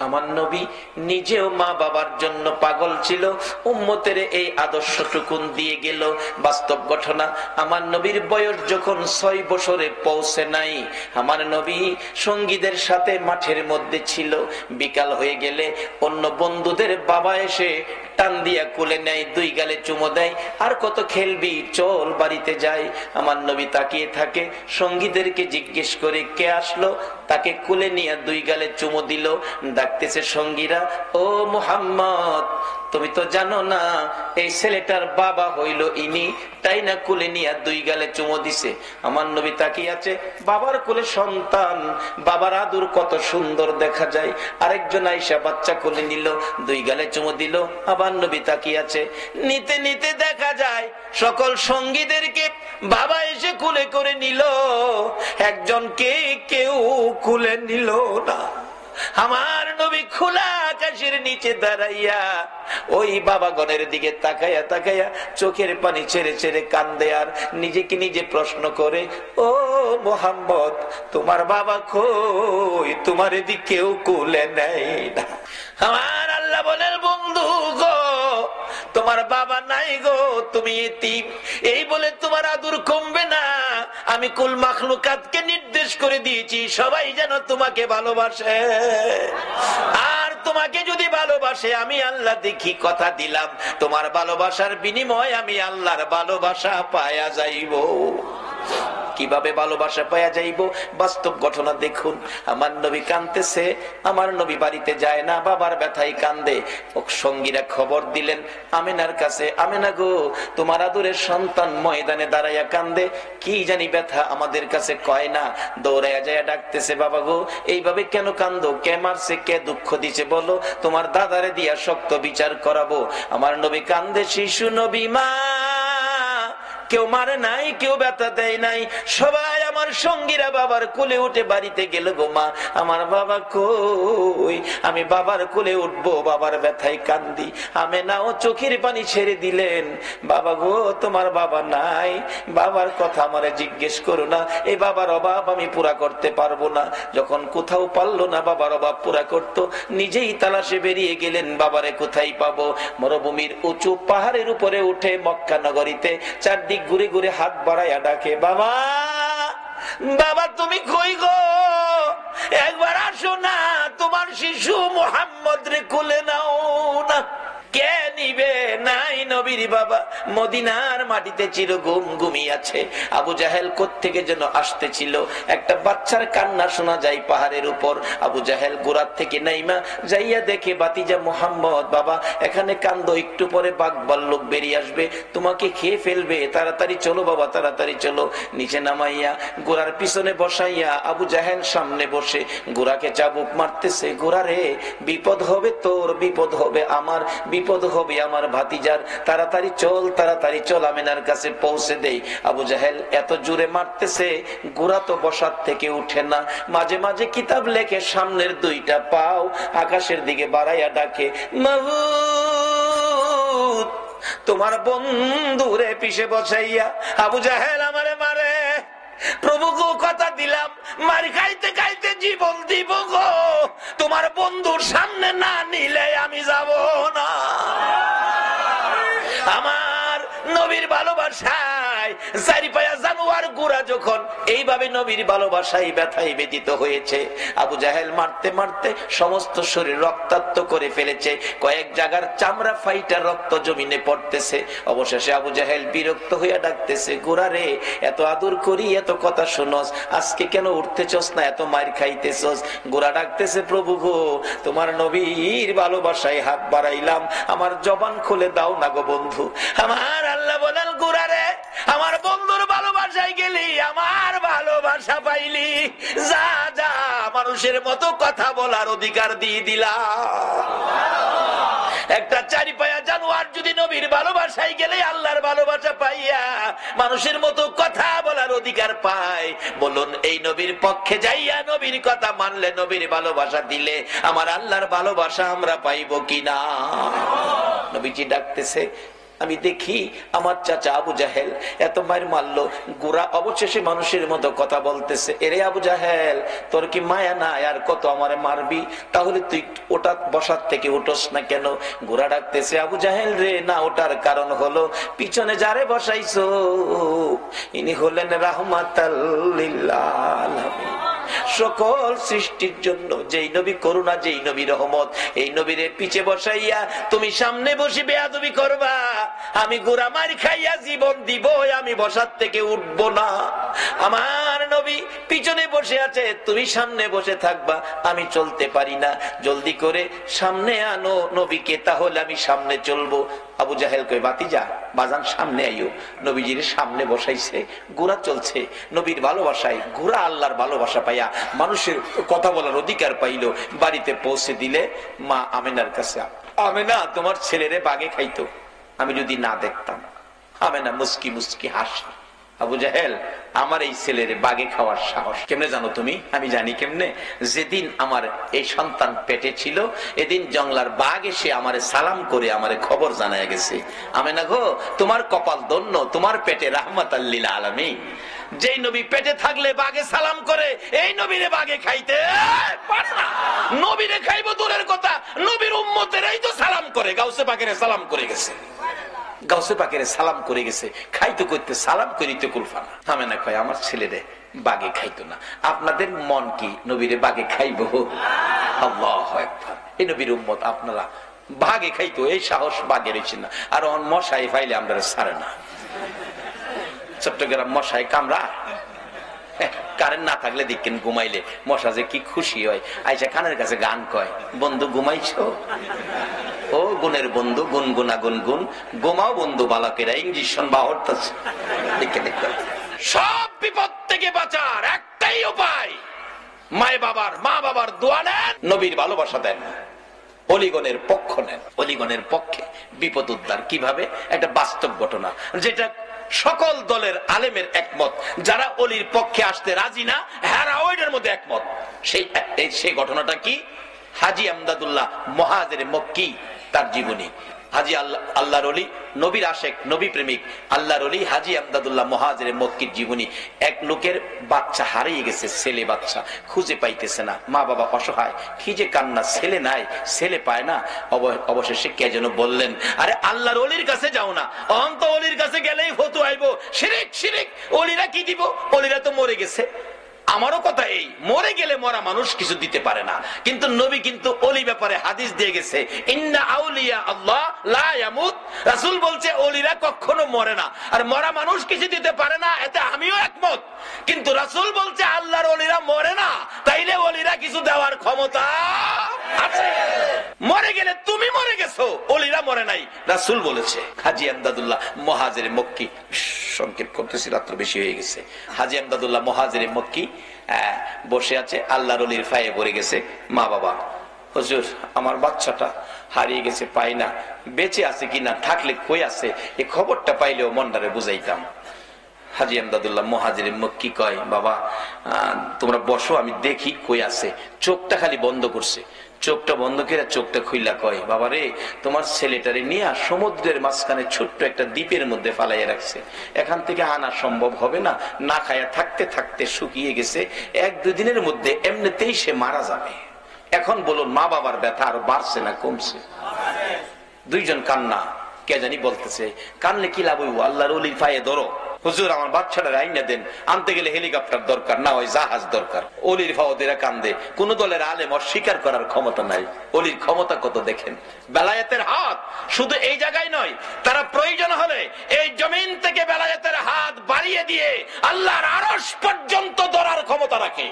আমার নবী নিজেও মা বাবার জন্য পাগল ছিল, উম্মতের এই আদর্শটুকুন দিয়ে গেল। বাস্তব ঘটনা, আমার নবীর বয়স যখন 6 বছরে পৌঁছে নাই, আমার নবী সঙ্গীদের সাথে মাঠের মধ্যে ছিল। বিকাল হয়ে গেলে অন্য বন্ধুদের বাবা এসে টান দিয়া কোলে নেয়, 2 গালে চুমো দেয়, আর কত খেলবি, চল বাড়িতে যাই। আমার নবী তাকিয়ে থাকে, সঙ্গীদেরকে জিজ্ঞেস করে কে আসলো, তাকে কোলে নিয়ে 2 গালে চুমো দিল। ডাকতেছে সঙ্গীরা, ও মুহাম্মদ, তুমি তো জানো না এই ছেলেটার বাবা হইল ইনি, তাই না কোলে নিয়ে 2 গালে চুমো দিছে। আমার নবী তাকিয়ে আছে, বাবার কোলে সন্তান, বাবার আদর কত সুন্দর দেখা যায়। আরেকজন আয়েশা বাচ্চা কোলে নিল, 2 গালে চুমো দিল। আবার নবী তাকিয়ে আছে, নিতে নিতে দেখা যায় সকল সঙ্গীদেরকে বাবা এসে কোলে করে নিল, একজনকে কেউ কোলে নিল না। আমার নবী খোলা আকাশের নিচে দাঁড়াইয়া ওই বাবাগণের দিকে তাকাইয়া তাকাইয়া চোখের পানি ছেড়ে ছেড়ে কান্দে, আর নিজেকে নিজে প্রশ্ন করে, ও মুহাম্মদ, তোমার বাবা কই? তোমার এদিকে কেউ কোলে নেয় না। আমার আল্লাহ বলেন, বন্ধু গো, তোমার বাবা নাই গো, তুমি এতিম। এই বলে তোমার আদর কমবে না। আমি কুল মাখলুকাতকে নির্দেশ করে দিয়েছি সবাই যেন তোমাকে ভালোবাসে, আর তোমাকে যদি ভালোবাসে আমি আল্লাহ দেখি, কথা দিলাম তোমার ভালোবাসার বিনিময় আমি আল্লাহর ভালোবাসা পায়া যাইব। কিভাবে ভালোবাসা পাওয়া যাইব? বাস্তব ঘটনা দেখুন। আমার নবী কাঁদতেছে, আমার নবী বাড়িতে যায় না, বাবার ব্যথায় কান্দে। সঙ্গীরা খবর দিলেন আমেনার কাছে, আমেনা গো, তোমার আদরের সন্তান ময়দানে দাঁড়াইয়া কান্দে, কি জানি ব্যথা আমাদের কাছে কয় না। দৌড়াইয়া যায় ডাকতেছে, বাবা গো, এইভাবে কেন কান্দো? কে মারছে, কে দুঃখ দিছে বলো, তোমার দাদারে দিয়া শক্ত বিচার করাবো। আমার নবী কান্দে, শিশু নবী মা, কেউ মারে নাই, কেউ ব্যথা দেয় নাই, সবাই আমার সঙ্গীরা বাবার কোলে উঠে বাড়িতে গেল গো মা, আমার বাবা কই? আমি বাবার কোলে উঠবো, বাবার ব্যথায় কান্দি। আমেনাও চোখের পানি ছেড়ে দিলেন, বাবা গো, তোমার বাবা নাই, বাবার কথা আমারে জিজ্ঞেস করো না, এই বাবার অভাব আমি পুরা করতে পারবো না। যখন কোথাও পারলো না বাবার অভাব পুরা করত, নিজেই তালাশে বেরিয়ে গেলেন, বাবারে কোথায় পাবো। মরুভূমির উঁচু পাহাড়ের উপরে উঠে মক্কা নগরীতে চারদিক ঘুরে ঘুরে হাত বাড়াইয়া ডাকে, বাবা, বাবা তুমি কই গো? একবার আসো না, তোমার শিশু মুহাম্মদ রে কোলে নাও না। কে নিবে? নাই নবীর বাবা মদিনার মাটিতে চিরঘুম ঘুমিয়েছে। আবু জাহেল কোত্থেকে যেন আসতেছিল, একটা বাচ্চার কান্না শোনা যায় পাহাড়ের উপর। আবু জাহেল গোড়ার থেকে নাইমা যাইয়া দেখে বাতিজা মুহাম্মদ, বাবা এখানে কান্দো, একটু পরে বাঘ ভাল্লুক বেরিয়ে আসবে, তোমাকে খেয়ে ফেলবে, তাড়াতাড়ি চলো বাবা, তাড়াতাড়ি চলো। নিচে নামাইয়া গোড়ার পিছনে বসাইয়া আবু জাহেল সামনে বসে গোড়াকে চাবুক মারতেছে, গোড়া রে, বিপদ হবে তোর, বিপদ হবে আমার, বিপদ হবে আমার ভাতিজার, তাড়াতাড়ি চল, তাড়াতাড়ি চল, আমিনার কাছে পৌঁছে দেই। আবু জাহেল এত জোরে মারতেছে, গোড়া তো বসার থেকে উঠে না। মাঝে মাঝে কিতাব লেখে সামনের 2টা পাও আকাশের দিকে বাড়াইয়া ডাকে, মাবুদ, তোমার বন্ধুরে পিছে বসাইয়া আবু জাহেল আমারে মারে। প্রভু গো, কথা দিলাম মার খাইতে খাইতে জীবন দিব গো, তোমার বন্ধুর সামনে না নিলে আমি যাব না। আমার নবীর ভালোবাসায় চারি পায়া জানোয়ার গোড়া যখন এইভাবে নবীর ভালোবাসায় ব্যথায় ব্যতীত হয়েছে, আবু জাহেল মারতে মারতে সমস্ত শরীর রক্তাক্ত করে ফেলেছে, কয়েক জায়গার চামড়া ফাইটা রক্ত জমিনে পড়তেছে। অবশেষে আবু জাহেল বিরক্ত হইয়া ডাকতেছে, গোড়া রে, এত আদর করি, এত কথা শুনস, আজকে কেন উঠতেছস না, এত মার খাইতেছস? গোড়া ডাকতেছে, প্রভু গো, তোমার নবীর ভালোবাসায় হাত বাড়াইলাম, আমার জবান খুলে দাও না গো বন্ধু। আমার আল্লাহ বলেন, গোড়া রে, আমার বন্ধুর ভালোবাসায় গেলি, আমার ভালোবাসা পাইলি, যা যা আমার মানুষের মতো কথা বলার অধিকার দিয়ে দিলাম। একটা চারি পায়া জানোয়ার যদি নবীর ভালোবাসায় গেলে আল্লাহর ভালোবাসা পাইয়া মানুষের মতো কথা বলার অধিকার পায়, বলুন এই নবীর পক্ষে যাইয়া নবীর কথা মানলে, নবীর ভালোবাসা দিলে আমার আল্লাহর ভালোবাসা আমরা পাইব কিনা? নবীজি ডাকতেছে, আমি দেখি আমার চাচা আবু জাহেল এত মায়ের মারলো, গোরা অবশেষে মানুষের মতো কথা বলতেছে। এরে আবু জাহেল, তোর কি মায়া না? আর কত আমারে মারবি? তাহলে তুই ওটা বসার থেকে উঠোস না কেন? গোরা ডাকতেছে, আবু জাহেল রে, না ওটার কারণ হলো পিছনে যারে বসাইছো ইনি হলেন রাহমাতাল লিল আলামিন, সকল সৃষ্টির জন্য। যেই নবী করুণা, যেই নবী রহমত, এই নবীরে পিছে বসাইয়া তুমি সামনে বসে বেয়াদবি করবা, আমি গোরা মার খাইয়া জীবন দিব, আমি বসার থেকে উঠবো না। আমার নবী পিছনে বসে আছে, তুমি সামনে বসে থাকবা, আমি চলতে পারি না, জলদি করে সামনে আনো নবীকে, তাহলে আমি সামনে চলবো। আবু জাহেল কই, বাতিজা বাজান সামনে আইও। নবীজির সামনে বসাইছে, গোরা চলছে নবীর ভালোবাসায়, গোরা আল্লাহর ভালোবাসা পাইয়া মানুষের কথা বলার অধিকার পাইল। বাড়িতে পৌঁছে দিলে মা আমেনার কাছে, আমেনা তোমার ছেলেরে বাগে খাইতো, আমি যদি না দেখতাম। আমেনা মুস্কি মুস্কি হাসি। আবু জাহেল, আমার এই ছেলের বাগে খাওয়ার সাহস কেমনে জানো তুমি? আমি জানি কেমনে। যেদিন আমার এই সন্তান পেটে ছিল, এদিন জঙ্গলার বাঘ এসে আমারে সালাম করে আমারে খবর জানায় গেছে। আমেনা গো, তোমার কপাল ধন্য, তোমার পেটে রাহমাতাল লিল আলামিন। যেই নবী পেটে থাকলে বাঘে সালাম করে, এই নবীরে বাঘে খাইতে পারে না। নবীরে খাইবো দূরের কথা, নবীর উম্মতের এই তো সালাম করে, গাউসে পাকের সালাম করে গেছে, গাউসে পাকের সালাম করে গেছে, খাইতে করতে সালাম করিতে কুলফানা। আমেনা কয়, আমার ছেলেরে বাগে খাইতো না। আপনাদের মন কি নবীরে বাগে খাইবো? আল্লাহু আকবার। এই নবীর উম্মত আপনারা বাগে খাইতো, এই সাহস বাগে রয়েছে না। আর মশাই ফাইলে আমরা ছাড়ে না। চট্টগ্রাম মশাই কামড়া, কারেন্ট না থাকলে দেখেন ঘুমাইলে মশা যে কি খুশি হয়, আইসা কানের কাছে গান কয়, বন্ধু ঘুমাইছো? ও গুণের বন্ধু, গুনগুনা গুনগুন, গোমাও বন্ধু বালকেরা ইঞ্জেকশন বা হরতাছে। সব বিপদ থেকে বাঁচার একটাই উপায়, মা বাবার দোয়া নেন, নবীর ভালোবাসা দেন, অলিগণের পক্ষ নেন। অলিগণের পক্ষে বিপদ উদ্ধার কিভাবে? একটা বাস্তব ঘটনা, যেটা সকল দলের আলেমের একমত। যারা অলির পক্ষে আসতে রাজি না, হেরা ওইটার মধ্যে একমত। সেই ঘটনাটা কি? হাজী আমদাদুল্লাহ মুহাজির মক্কি, তার জীবনী। হাজী আল্লাহর ওলি, নবীর আশেক, নবী প্রেমিক আল্লাহর ওলি হাজী আমদাদুল্লাহ মুহাজির মক্কির জীবনী। এক লোকের বাচ্চা হারিয়ে গেছে, ছেলে বাচ্চা খুঁজে পাইতেছে না, মা বাবা অসহায়, কি যে কান্না, ছেলে নাই, ছেলে পায় না। অবশেষে কে যেন বললেন, আরে আল্লাহর ওলির কাছে যাও না, অন্ত ওলির কাছে গেলেই ফতু আইবো, শিরিক শিরিক, ওলিরা কি দিব, ওলিরা তো মরে গেছে। আমারও কথা এই, মরে গেলে মরা মানুষ কিছু দিতে পারে না, কিন্তু নবী কিন্তু ওলি ব্যাপারে হাদিস দিয়ে গেছে, ইন্না আউলিয়া আল্লাহ লা ইয়ামুত। রাসূল বলছে ওলিরা কখনো মরে না, আর মরা মানুষ কিছু দিতে পারে না, এতে আমিও একমত। কিন্তু রাসূল বলছে আল্লাহর ওলিরা মরে না, তাইলে ওলিরা কিছু দেওয়ার ক্ষমতা আছে। মরে গেলে তুমি মরে গেছো, ওলিরা মরে নাই, রাসূল বলেছে। হাজী আমদাদুল্লাহ মুহাজির মক্কি, সংক্ষেপ করতেছি, রাত্র বেশি হয়ে গেছে। হাজী আমদাদুল্লাহ মুহাজির মক্কি বসে আছে, আল্লাহর ওলির পায়ে পড়ে গেছে। মা বাবা, হুজুর আমার বাচ্চাটা হারিয়ে গেছে, পাই না, বেঁচে আছে কিনা, থাকলে কই আছে, এই খবরটা পাইলেও মনটারে বুঝাইতাম। হাজী আমদাদুল্লাহ মুহাজির মক্কি কয়, বাবা তোমরা বসো, আমি দেখি কই আছে। চোখটা খালি বন্ধ করছে, চোখটা বন্ধ করে চোখটা খুইলা কয়, বাবা রে, তোমার ছেলেটারে নিয়ে সমুদ্রের মাঝখানে ছোট্ট একটা দ্বীপের মধ্যে ফালাইয়া রাখছে, এখান থেকে আনা সম্ভব হবে না, না খায়া থাকতে থাকতে শুকিয়ে গেছে, 1-2 দিনের মধ্যে এমনিতেই সে মারা যাবে। এখন বলুন, মা বাবার ব্যথা আরো বাড়ছে না কমছে? দুইজন কান্না, কে জানি বলতেছে, কানলে কি লাভ হইব, আল্লাহর ওলির পায়ে ধরো। হুজুর আমার বাচ্চাটা আইনা দেন, আনতে গেলে হেলিকপ্টার দরকার, না হয় জাহাজ দরকার। অলির ফাওয়াদেরা কান্দে, কোন দলের আলেম অস্বীকার করার ক্ষমতা নাই। অলির ক্ষমতা কত দেখেন, বেলায়েতের হাত শুধু এই জায়গায় নয়, তারা প্রয়োজন হলে এই জমিন থেকে বেলায়েতের হাত বাড়িয়ে দিয়ে আল্লাহর আরশ পর্যন্ত ধরার ক্ষমতা রাখে।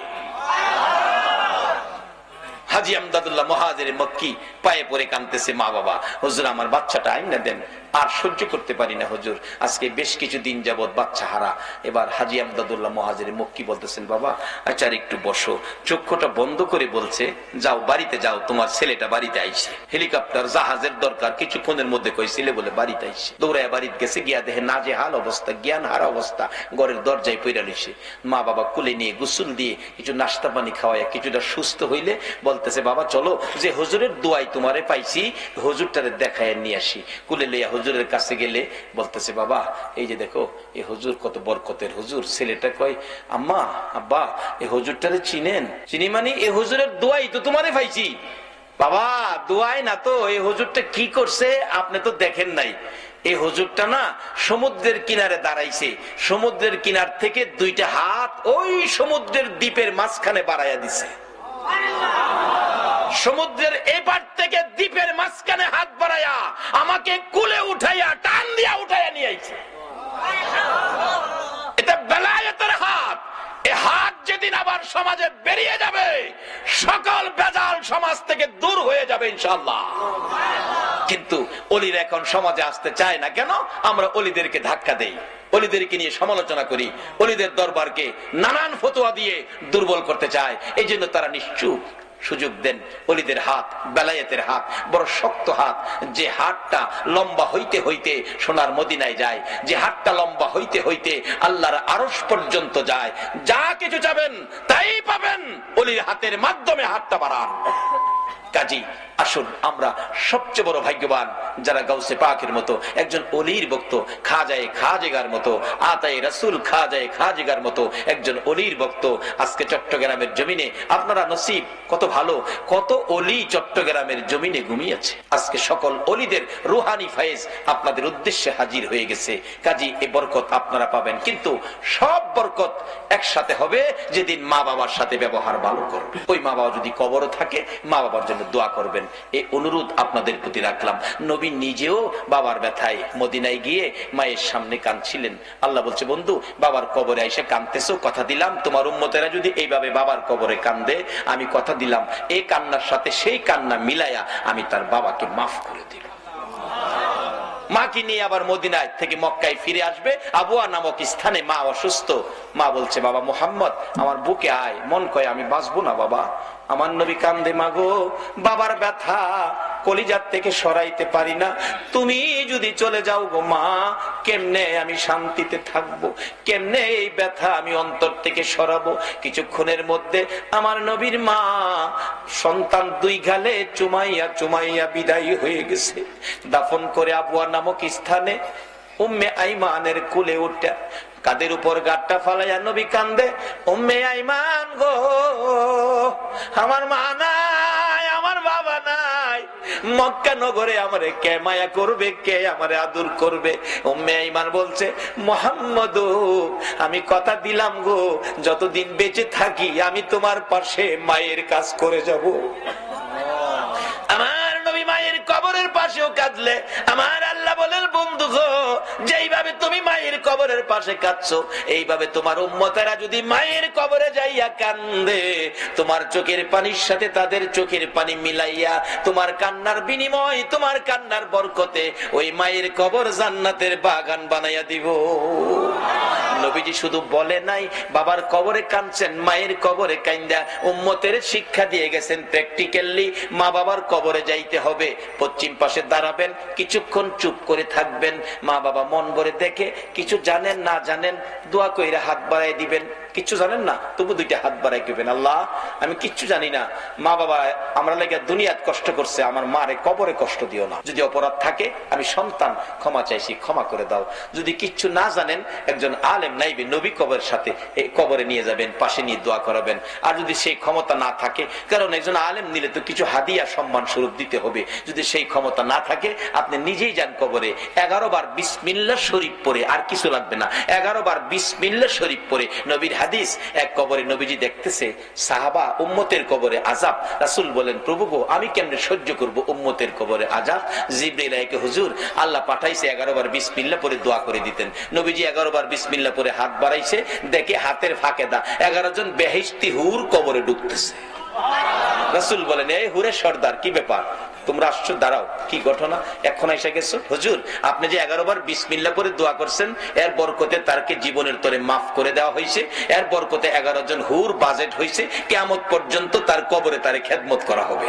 হাজী আমদাদুল্লাহ মুহাজির মক্কি পায়ে পড়ে কাঁদতেছে, মা বাবা হুজুর আমার বাচ্চাটা আইনা দেন। আর সহ্য করতে পারি না হুজুর, আজকে বেশ কিছু দিন যাবৎ বাচ্চা হারা। এবার হাজী আমদাদুল্লাহ মুহাজির মক্কি বলতেছেন, বাবা আচ্ছা একটু বসো। চক্ষুটা বন্ধ করে বলছে, যাও বাড়িতে যাও, তোমার ছেলেটা বাড়িতে আইছে, হেলিকপ্টার জাহাজের দরকার, কিছুক্ষণের মধ্যে কই ছেলে বলে বাড়িতে আইছে। দৌড়ায় বাড়িতে গেছে, গিয়া দেখে নাজেহাল অবস্থা, জ্ঞান হারা অবস্থা, ঘরের দরজায় পইরা লইছে। মা বাবা কুলে নিয়ে গোসল দিয়ে কিছু নাস্তা পানি খাওয়ায় কিছুটা সুস্থ হইলে বলতেছে, বাবা চলো যে হুজুরের দোয়াই তোমারে পাইছি, হুজুরটারে দেখায় নিয়ে আসি। কুলে লইয়া হুজুরের কাছে গেলে বলতেছে, বাবা এই যে দেখো এই হুজুর কত বরকতের হুজুর। ছেলেটা কয়, আম্মা আব্বা এই হুজুরটারে চিনেন? চিনি মানে এই হুজুরের দোয়াই তো তোমারে পাইছি। বাবা দোয়াই না তো, এই হুজুরটা কি করছে আপনি তো দেখেন নাই। এই হুজুরটা না সমুদ্রের কিনারে দাঁড়াইছে, সমুদ্রের কিনার থেকে দুইটা হাত ওই সমুদ্রের দ্বীপের মাঝখানে বাড়াইয়া দিছে। সমুদ্রের এপার থেকে দ্বীপের মাঝখানে হাত বাড়াইয়া আমাকে কুলে উঠাইয়া টান দিয়া উঠাইয়া নিয়ে আইছে। এটা বেলায়েতের হাত। এই হাত যেদিন আবার সমাজে বেরিয়ে যাবে, সকল বেজাল সমাজ থেকে দূর হয়ে যাবে ইনশাআল্লাহ। কিন্তু অলিরা এখন সমাজে আসতে চায় না কেন? আমরা অলিদেরকে ধাক্কা দেই, অলিদেরকে নিয়ে সমালোচনা করি, অলিদের দরবারকে নানান ফতোয়া দিয়ে দুর্বল করতে চায়। এই জন্য তারা নিশ্চুপ সুযোগ দেন। অলিদের হাত বেলায়েতের হাত বড় শক্ত হাত, যে হাতটা লম্বা হইতে হইতে সোনার মদিনায় যায়, যে হাতটা লম্বা হইতে হইতে আল্লাহর আরশ পর্যন্ত যায়। যা কিছু চাবেন তাই পাবেন, অলির হাতের মাধ্যমে হাতটা বাড়ান। কাজী আসুন আমরা সবচেয়ে বড় ভাগ্যবান যারা গাউসে পাকের মতো একজন অলির ভক্ত, খাজায়ে খাজেগার মতো, আতায়ে রাসূল খাজায়ে খাজেগার মতো একজন অলির ভক্ত। আজকে চট্টগ্রামের জমিনে আপনারা নসিব, কত ভালো, কত অলি চট্টগ্রামের জমিনে ঘুমিয়েছে। আজকে সকল অলিদের রুহানি ফায়েজ আপনাদের উদ্দেশ্যে হাজির হয়ে গেছে। কাজী এই বরকত আপনারা পাবেন, কিন্তু সব বরকত একসাথে হবে যেদিন মা বাবার সাথে ব্যবহার ভালো করবে। ওই মা বাবা যদি কবরও থাকে, মা বাবার জন্য দোয়া করবেন, এই অনুরোধ আপনাদের প্রতি রাখলাম। নবী নিজেও বাবার ব্যথায় মদিনায় গিয়ে মায়ের সামনে কাঁদছিলেন। আল্লাহ বলছে, বন্ধু বাবার কবরে এসে কাঁদতেছো, কথা দিলাম তোমার উম্মতেরা যদি এইভাবে বাবার কবরে কান্দে, আমি কথা দিলাম এই কান্নার সাথে সেই কান্না মিলায়া আমি তার বাবাকে মাফ করে দিব। মাকে নিয়ে আবার মদিনায় থেকে মক্কায় ফিরে আসবে, আবুয়া নামক স্থানে মা অসুস্থ। মা বলছে, বাবা মুহাম্মদ আমার বুকে আয়। মন কয় আমি বাঁচবো না বাবা। আমার নবী কান্দে, মাগো বাবার ব্যথা কলিজার থেকে সরাইতে পারি না, তুমি যদি চলে যাও গো মা, কেমনে আমি শান্তিতে থাকবো, কেমনে এই ব্যথা আমি অন্তর থেকে সরাবো। কিছুক্ষণের মধ্যে আমার নবীর মা সন্তান দুই গালে চুমাইয়া চুমাইয়া বিদায়ী হয়ে গেছে। দাফন করে আবুয়া নামক স্থানে উম্মে আইমানের কুলে উঠা কাদের উপর গাট্টা ফালাইয়া নবী কান্দে, উম্মে আইমান গো আমার মা নাই, আমার বাবা নাই, মক্কা নগরে আমারে কে মায়া করবে, কে আমারে আদর করবে। উম্মে আইমান বলছে, মুহাম্মদ আমি কথা দিলাম গো, যতদিন বেঁচে থাকি আমি তোমার পাশে মায়ের কাজ করে যাব। আমার নবী মায়ের কবরের পাশেও কাঁদলে আমার আল্লাহ বলেন, বন্ধু গো যেইভাবে তুমি মায়ের কবরের পাশে কাঁদছো, এইভাবে তোমার উম্মতেরা যদি মায়ের কবরে যাইয়া কান্দে, তোমার চোখের পানির সাথে তাদের চোখের পানি মিলাইয়া তোমার কান্নার বিনিময়, তোমার কান্নার বরকতে ওই মায়ের কবর জান্নাতের বাগান বানাইয়া দিব। নবীজি শুধু বলে নাই বাবার কবরে কাঁদছেন, মায়ের কবরে কান্দা উম্মতের শিক্ষা দিয়ে গেছেন প্র্যাকটিক্যালি। মা বাবার কবরে যাইতে হবে, পশ্চিম পাশে দাঁড়াবেন, কিছুক্ষণ চুপ করে থাকবেন, মা বাবা মন ভরে দেখে, কিছু জানেন না জানেন দোয়া কইরা হাত বাড়াই দিবেন, কিচ্ছু জানেন না তবু দুইটা হাত বাড়াই দিবেন, আল্লাহ আমি কিচ্ছু জানি না, মা বাবা আমরা লাগে দুনিয়াত কষ্ট করছে, আমার মারে কবরে কষ্ট দিও না, যদি অপরাধ থাকে আমি সন্তান ক্ষমা চাইছি, ক্ষমা করে দাও। যদি কিচ্ছু না জানেন একজন আলেম নাইবে নবী কবরের সাথে এই কবরে নিয়ে যাবেন, পাশে নিয়ে দোয়া করাবেন। আর যদি সেই ক্ষমতা না থাকে, কারণ একজন আলেম নিলে তো কিছু হাদিয়া সম্মান স্বরূপ দিতে হবে, যদি সেই ক্ষমতা না থাকে আপনি নিজেই যান কবরে, 11 বার বিসমিল্লাহ শরীফ পড়ে, আর কিছু লাগবে না, 11 বার বিসমিল্লাহ শরীফ পড়ে। নবীর হাদিস, এক কবরে নবীজি দেখতেছে সাহাবা উম্মতের কবরে আযাব, রাসূল বলেন, প্রভু গো আমি কেমনে সহ্য করব উম্মতের কবরে আযাব। জিবরাইল আইকে, হুজুর আল্লাহ পাঠাইছে 11 বার বিসমিল্লাহ পড়ে দোয়া করে দিতেন। নবীজি 11 বার বিসমিল্লাহ পড়ে হাত বাড়াইছে, দেখে হাতের ফাঁকে 11 জন বেহেশতি হুর কবরে ঢুকতেছে। রাসূল বলেন, এই হুরে সর্দার, কি ব্যাপার, তোমরা আসছো, দাঁড়াও, কি ঘটনা, এখন এসে গেছো? হুজুর, আপনি যে 11 বার বিসমিল্লাহ করে দোয়া করছেন, এর বরকতে তারকে জীবনের তরে মাফ করে দেওয়া হয়েছে, এর বরকতে 11 জন হুর বাজেট হয়েছে, কিয়ামত পর্যন্ত তার কবরে তারে খেদমত করা হবে।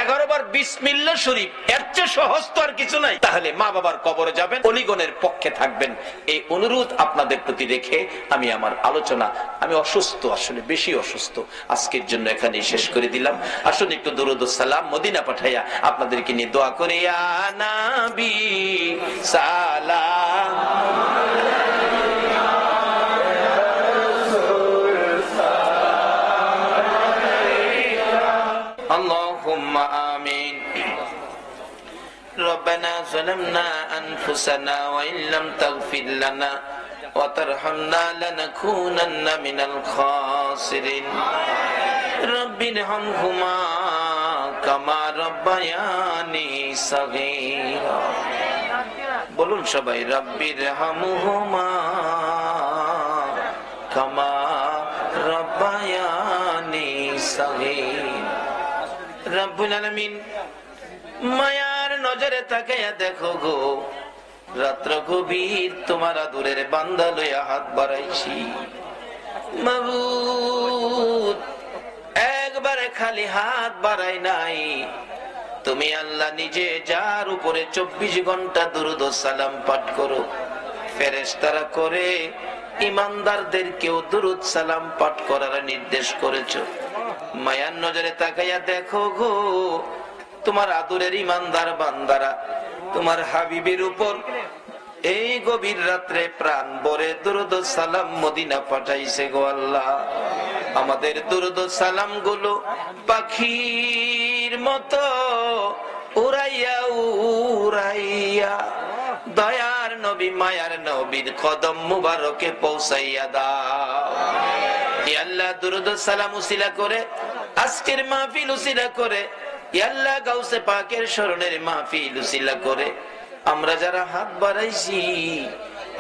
11 বার বিসমিল্লাহ শরীফ, এর চেয়ে সহজ তো আর কিছু নাই। তাহলে মা বাবার কবরে যাবেন, অলিগণের পক্ষে থাকবেন, এই অনুরোধ আপনাদের প্রতি রেখে আমি আমার আলোচনা, আমি অসুস্থ, আসলে বেশি অসুস্থ, আজকের জন্য এখানেই শেষ করে দিলাম। আসুন একটু দরুদ ও সালাম মদিনা পাঠাইয়া আপনাদেরকে নিয়ে দোয়া করে, ইয়া নবী সালাম। اللهم آمين. ربنا ظلمنا أنفسنا وإن لم تغفر لنا وترحمنا لنكونن من الخاسرين. رب ارحمهما كما ربياني صغيرا. বলুন সবাই, রব্বি রহমহুমা কামা রব্বায়ানি সগীরা। রব্বুল আলামিন মায়ার নজরে তাকায়া দেখো গো, রাত্র গভীর, তোমার আদরের বান্দা লইয়া হাত বাড়াইছি মাবুদ, একবারে খালি হাত বাড়াই নাই। তুমি আল্লাহ নিজে যার উপরে 24 ঘন্টা দুরূদ ও সালাম পাঠ করো, ফেরেশতারা করে ইমানদারদেরকেও দুরূদ সালাম পাঠ করার নির্দেশ করেছো। মায়ার নজরে তাকাইয়া দেখো গো, তোমার আদরের ইমানদার বান্দারা তোমার হাবিবের উপর এই গভীর রাত্রে প্রাণ ভরে দুরূদ ও সালাম মদিনা পাঠাইছে গো আল্লাহ। আমাদের দুরূদ ও সালাম গুলো পাখির মতো উড়াইয়া উড়াইয়া দয়ার নবী মায়ার নবীর কদম মুবারকে পৌঁছাইয়া দাও। ই আল্লাহ, দুরূদ ও সালাম উসিলা করে আজকের মাহফিল উসিলা করে, ই আল্লাহ গাউসে পাকের শরণের মাহফিল উসিলা করে আমরা যারা হাত বাড়াইছি,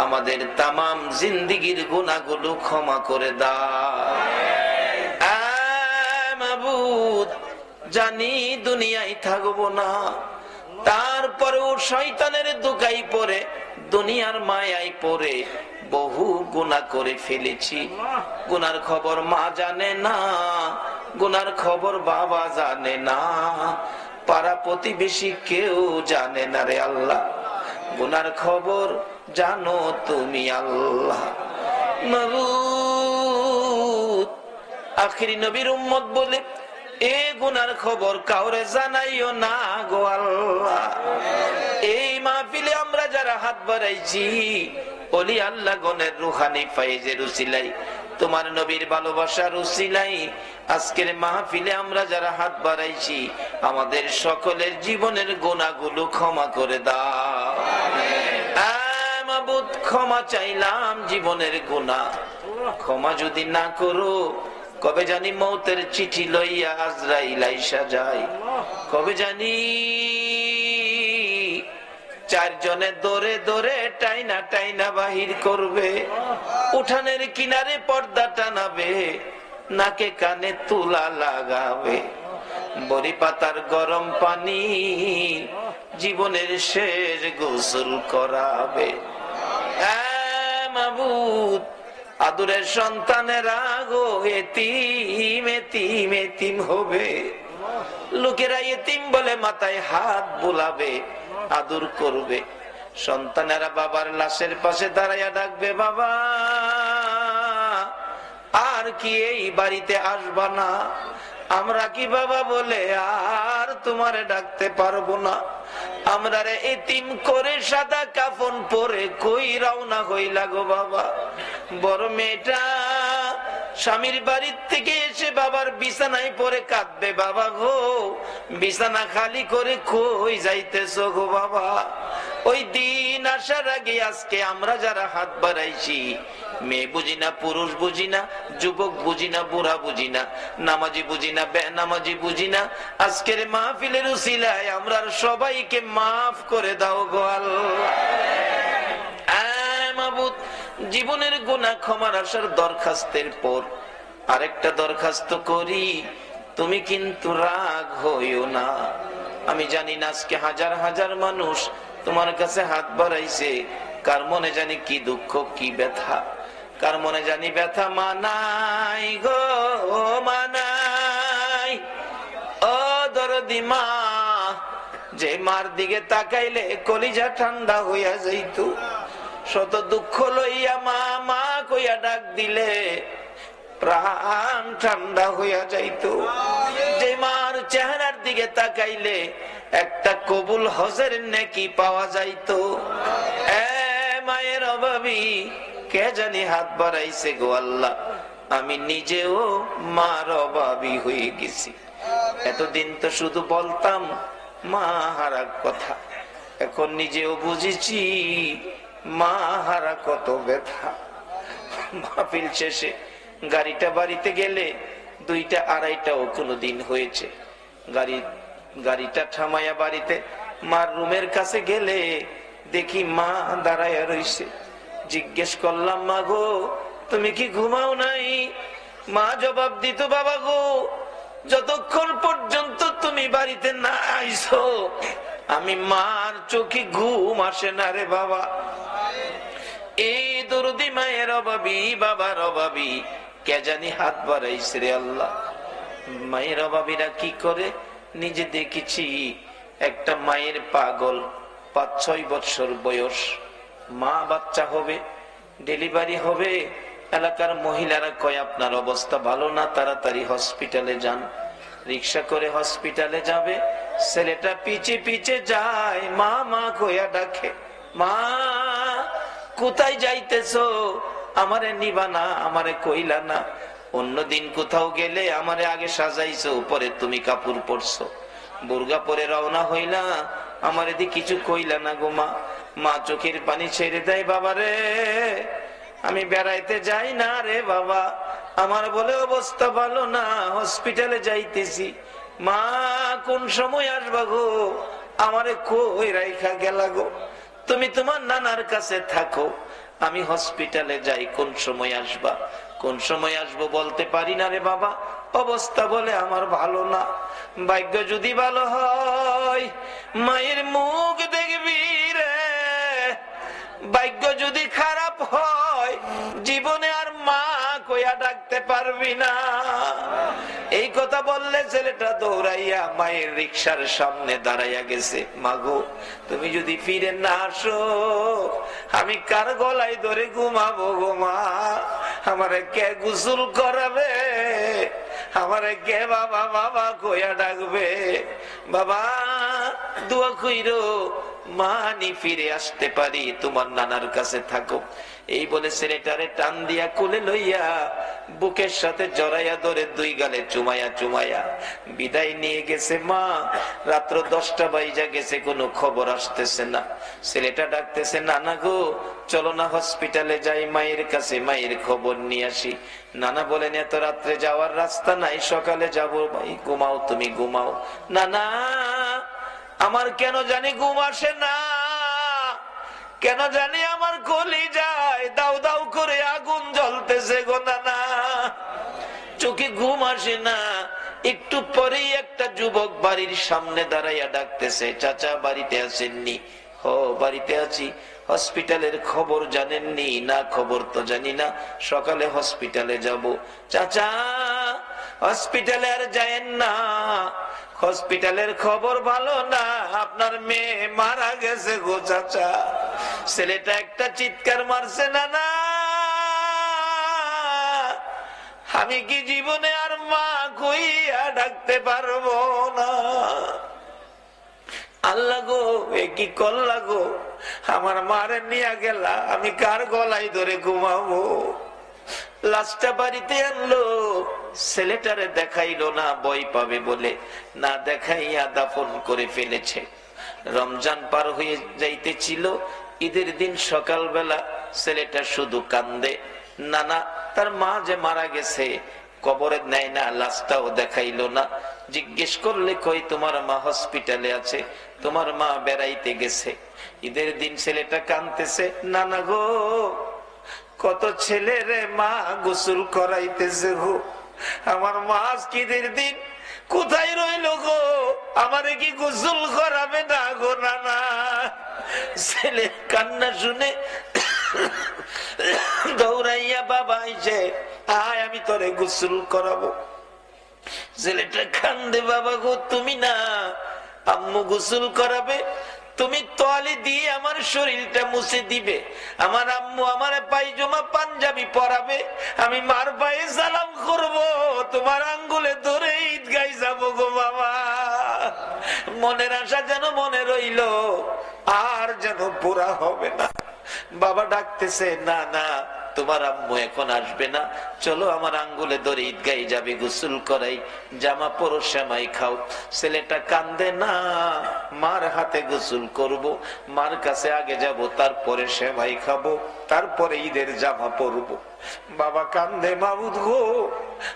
আমাদের তামাম জিন্দেগীর গুনাহগুলো ক্ষমা করে দাও। মাবুদ, জানি দুনিয়ায় থাকবো না, তারপরেও শয়তানের দোকাই পড়ে, দুনিয়ার মায়ায় পড়ে বহু গুনাহ করে ফেলেছি। গুনার খবর মা জানে না, গুনার খবর বাবা জানে না, পাড়া প্রতিবেশী কেউ জানে না রে আল্লাহ। গুনার খবর জানো তুমি আল্লাহ। মাবুদ, আখিরি নবীর উম্মত বলে এ গুনার খবর কাউরে জানাইও না গো আল্লাহ। এই মাহফিলে আমরা যারা হাত বাড়াইছি, ওলি আল্লাহ গণের রুহানি ফাইজের উসিলাই, তোমার নবীর ভালোবাসার উসিলাই, আজকের মাহফিলে আমরা যারা হাত বাড়াইছি, আমাদের সকলের জীবনের গুনাহগুলো ক্ষমা করে দাও। মাবুদ, ক্ষমা চাইলাম জীবনের গুনাহ, ক্ষমা যদি না করো, কবে জানি মৌতের চিঠি লইয়া আজরাইল আইসা যায়, কবে জানি চারজনে দৌড়ে দৌড়ে টাইনা টাইনা বাহির করবে, উঠানের কিনারে পর্দা টানাবে, নাকে কানে তুলা লাগাবে, বড়ি পাতার গরম পানি জীবনের শেষ গোসল করাবে। মাবুদ, আদরের সন্তানেরা গো এতিম এতিম এতিম হবে, লোকেরা এতিম বলে মাথায় হাত বুলাবে, আদর করবে। সন্তানেরা বাবার লাশের পাশে দাঁড়াইয়া ডাকবে, বাবা আর কি এই বাড়িতে আসবা না? আমরা কি বাবা বলে আর তোমারে ডাকতে পারবো না? আমরা রে এতিম করে সাদা কাফন পরে কই রওনা হইলা গো বাবা। বড় মেয়েটা স্বামীর বাড়ির থেকে এসে বাবার বিছানায় পরে কাঁদবে, বাবা গো বিছানা খালি করে কই যাইতেছো গো বাবা? ওই দিন আসার আগে আজকে আমরা যারা হাত বাড়াইছি, মেয়ে বুঝি না, পুরুষ বুঝি না, যুবক বুঝি না, বুড়া বুঝি না, নামাজি বুঝি না, বেনামাজি বুঝি না, আজকের মাহফিলের উসিলায় আমরা সবাইকে মাফ করে দাও গো আল্লাহ। মাবুদ, জীবনের গুনাহ ক্ষমার আসার দরখাস্তের পর আরেকটা দরখাস্ত করি, তুমি কিন্তু রাগ হইও না। আমি জানি না আজকে হাজার হাজার মানুষ তোমার কাছে হাত বাড়াইছে, কার মনে জানি কি দুঃখ কি ব্যথা, কার মনে জানি ব্যথা। মানাই গো মানাই, ও দরদি মা, যে মার দিকে তাকাইলে কলিজা ঠান্ডা হইয়া যাইত। শত দুঃখ লইয়া মা মা কইয়া ডাক দিলে প্রাণ ঠান্ডা হইয়া যাইত। যে মার চেহারার দিকে তাকাইলে একটা কবুল হজের নেকি পাওয়া যাইত। মায়ের অভাবী কে জানি হাত বাড়াইছে গো আল্লাহ, আমি নিজেও মার অভাবী হয়ে গেছি। এতদিন তো শুধু বলতাম মা হারা কথা, এখন নিজেও বুঝেছি মা হারা কত ব্যথা। মাহফিল শেষে গাড়িটা বাড়িতে গেলে 2টা 2:30টাও কোনদিন হয়েছে। গাড়িটা থামাইয়া বাড়িতে মার রুমের কাছে গেলে দেখি মা দাঁড়াইয়া রইছে। জিজ্ঞেস করলাম, মা গো তুমি কি ঘুমাও নাই? মা জবাব দিত, বাবা গো যতক্ষণ পর্যন্ত তুমি বাড়িতে না আইছো আমি মার চোখে ঘুম আসে না রে বাবা। এই দরদি মায়ের অভাবী বাবার অভাবী কে জানি হাত বাড়াইছে রে আল্লাহ। মায়ের অভাবীরা কি করে নিজে দেখেছি। একটা মায়ের পাগল 5-6 বছর বয়স, মা বাচ্চা হবে, ডেলিভারি হবে, এলাকার মহিলারা কয় আপনার অবস্থা ভালো না, তাড়াতাড়ি হসপিটালে যান। রিক্সা করে হসপিটালে যাবে, ছেলেটা পিছে পিছে যায়, মা মা কইয়া ডাকে, মা কোথায় যাইতেছো? আমারে নিবা না, আমারে কইলা না। অন্যদিন কোথাও গেলে আমারে আগে সাজাইছো, পরে তুমি কাপড় পরছো, বুরগা পরে রওনা হইলা, আমারে দি কিছু কইলা না গো মা। মা চোখের পানি ছেড়ে দেয়, বাবা রে আমি বেড়াইতে যাই না রে বাবা, আমার বলে অবস্থা ভালো না, হসপিটালে যাইতেছি। মা কোন সময় আসবা গো? আমারে কই রাইখা গেলা গো? তুমি তোমার নানার কাছে থাকো, আমি হসপিটালে যাই, কোন সময় আসবা? কোন সময় আসবো বলতে পারি না রে বাবা, অবস্থা বলে আমার ভালো না। ভাগ্য যদি ভালো হয় মায়ের মুখ দেখবি রে, ভাগ্য যদি খারাপ হয় জীবনে আর মা কইয়া ডাকতে পারবি না। এই কথা বললে ছেলেটা দৌড়াইয়া মায়ের রিক্সার সামনে দাঁড়াইয়া গেছে। মাগো তুমি যদি ফিরে না আসো আমি কার গলায় ধরে ঘুমাবো গো মা? আমারে কে গোসল করাবে? আমারে কে বাবা বাবা কইয়া ডাকবে? বাবা দোয়া কইরো মানি ফিরে আসতে পারি, তোমার নানার কাছে থাকো। এই বলে ছেলেটারে টান দিয়া কোলে লইয়া বুকের সাথে জড়াইয়া ধরে 2 গালে চুমাইয়া চুমাইয়া বিদায় নিয়ে গেছে মা। রাত্র 10টা বাজে গেছে, কোনো খবর আসতেছে না। ছেলেটা ডাকতেছে, নানা গো চলো না হসপিটালে যাই, মায়ের কাছে মায়ের খবর নিয়ে আসি। নানা বলেন এত রাত্রে যাওয়ার রাস্তা নাই, সকালে যাবো। ভাই ঘুমাও, তুমি ঘুমাও। নানা আমার কেন জানি ঘুম আসে না, কেন জানি আমার কলি যায় দাউ দাউ করে আগুন জ্বলতেছে গো নানা, চোখে ঘুম আসে না। একটু পরেই একটা যুবক বাড়ির সামনে দাঁড়াইয়া ডাকতেছে, চাচা বাড়িতে আছেননি? ও বাড়িতে আছি। হসপিটালের খবর জানেননি? না খবর তো জানি না, সকালে হসপিটালে যাব। চাচা হসপিটালে আর যায়েন না, হসপিটালের খবর ভালো না, আপনার মেয়ে মারা গেছে গো চাচা। ছেলেটা একটা চিৎকার মারছে, না না আমি কি জীবনে আর মা কইয়া ডাকতে পারবো না? আল্লাহ গো এ কি করলা গো? আমার মারে নিয়ে গেলা, আমি কার গলায় ধরে ঘুমাবো? লাশটা বাড়িতে আনলো, ছেলেটারে দেখাইলো না, ভয় পাবে বলে না দেখাইয়া দাফন করে ফেলেছে। রমজান পার হয়ে যাইতেছিল, ঈদের দিন সকালবেলা ছেলেটা শুধু কান্দে, নানা তার মা যে মারা গেছে কবরে নেয় না, লাশটাও দেখাইলো না। জিজ্ঞেস করলে কই তোমার মা হসপিটালে আছে, তোমার মা বেড়াইতে গেছে। ঈদের দিন ছেলেটা কাঁদতেছে, নানা গো কত ছেলে রে মা গোসল করাইতেছে গো, আমার মা ঈদের দিন কোথায় রইল গো? আমারে কি গোসল করাবে না গো? না, ছেলে কান্না শুনে দৌড়াইয়া বাবা আইছে, আয় আমি তোরে গোসল করাবো। ছেলেটা কান্দে, বাবা গো তুমি না, আম্মু গোসল করাবে, তুমি তোয়ালে দিয়ে আমার শরীরটা মুছে দিবে, আমার আম্মু আমার পায়জামা পাঞ্জাবি পরাবে, আমি মার পায়ে সালাম করব, তোমার আঙ্গুলে ধরে ঈদগায় যাবো গো বাবা। মনের আশা যেন মনে রইল, আর যেন পুরা হবে না। বাবা ডাকতেছে, না না তোমার আম্মু এখন আসবে না, চলো আমার আঙ্গুলে ধরে ঈদগায় যাবে, গোসল করাই, জামা পরো, সেমাই খাও। ছেলেটা কান্দে, না মার হাতে গোসল করব, মার কাছে আগে যাব, তারপরে সেমাই খাবো, তারপরে ঈদের জামা পরবো। বাবা কান্দে, মাবুদ গো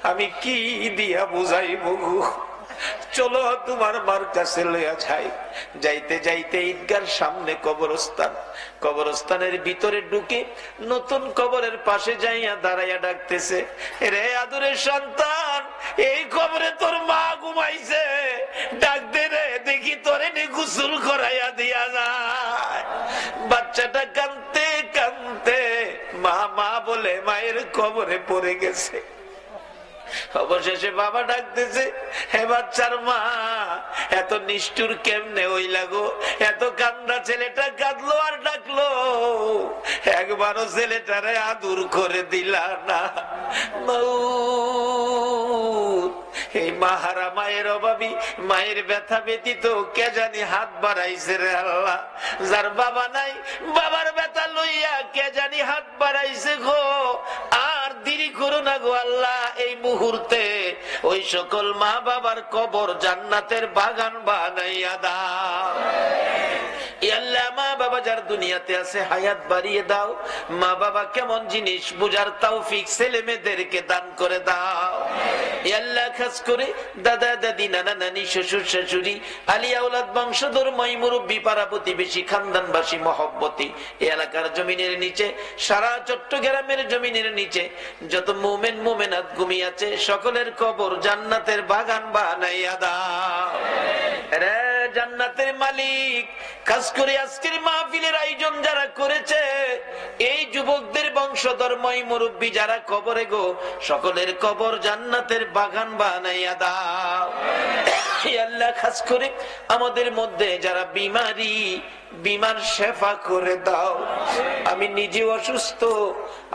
আমি কি দিয়া বুঝাইব গো, চলো তোমার মার কাছে লইয়া যাই। যাইতে যাইতে ঈদগার সামনে কবরস্থান, কবরস্থানের ভিতরে ঢুকে নতুন কবরের পাশে যাইয়া দাঁড়াইয়া ডাকতেছে, রে আদরের সন্তান, এই কবরে তোর মা ঘুমাইছে, ডাক দে রে, দেখি তোরে নি গোসল করাইয়া দিয়া যায়। বাচ্চাটা কাঁদতে কাঁদতে মা মা বলে মায়ের কবরে পড়ে গেছে। অবশেষে বাবা ডাকতেছে, হে বাচ্চার মা, এত নিষ্ঠুর কেমনে হইলা গো? এত কান্দা ছেলেটা কাঁদলো আর ডাকলো, একবারও ছেলেটারে আদর করে দিলা না। এই মাহারা মায়ের অভাবী, মায়ের ব্যথা ব্যতীত কে জানি হাত বাড়াইছে রে আল্লাহ। যার বাবা নাই, বাবার ব্যথা লইয়া কে জানি হাত বাড়াইছে গো। আর দেরি করো না গো আল্লাহ, এই মুহূর্তে ওই সকল মা বাবার কবর জান্নাতের বাগান বানাইয়া দাও। আল্লাহ মা বাবা যার দুনিয়াতে আছে হায়াত বাড়িয়ে দাও। মা বাবা কেমন জিনিস বুঝার তৌফিক ছেলে মেয়েদেরকে দান করে দাও। আল্লাহ খাস করে দাদা দাদি, নানা নানি, শ্বশুর শাশুড়ি, আলিয়া আওলাদ, বংশধর, মাই মুরব্বী, পাড়া প্রতিবেশী, খানদানবাসী, মহব্বতী, এই এলাকার জমিনের নিচে, সারা চট্টগ্রামের জমিনের নিচে যত মুমিন মুমিনাত ঘুমিয়ে আছে, সকলের কবর জান্নাতের বাগান বানাইয়া দাও। রে জান্নাতের মালিক, খাস করে আজকের মাহফিলের আয়োজন যারা করেছে, এই যুবকদের বংশধর, মাই মুরব্বী যারা কবরে গো, সকলের কবর জান্নাতের বাগান বানাইয়া দাও। আল্লাহ খাস করে আমাদের মধ্যে যারা বিমারি, বিমার শেফা করে দাও। আমি নিজে অসুস্থ,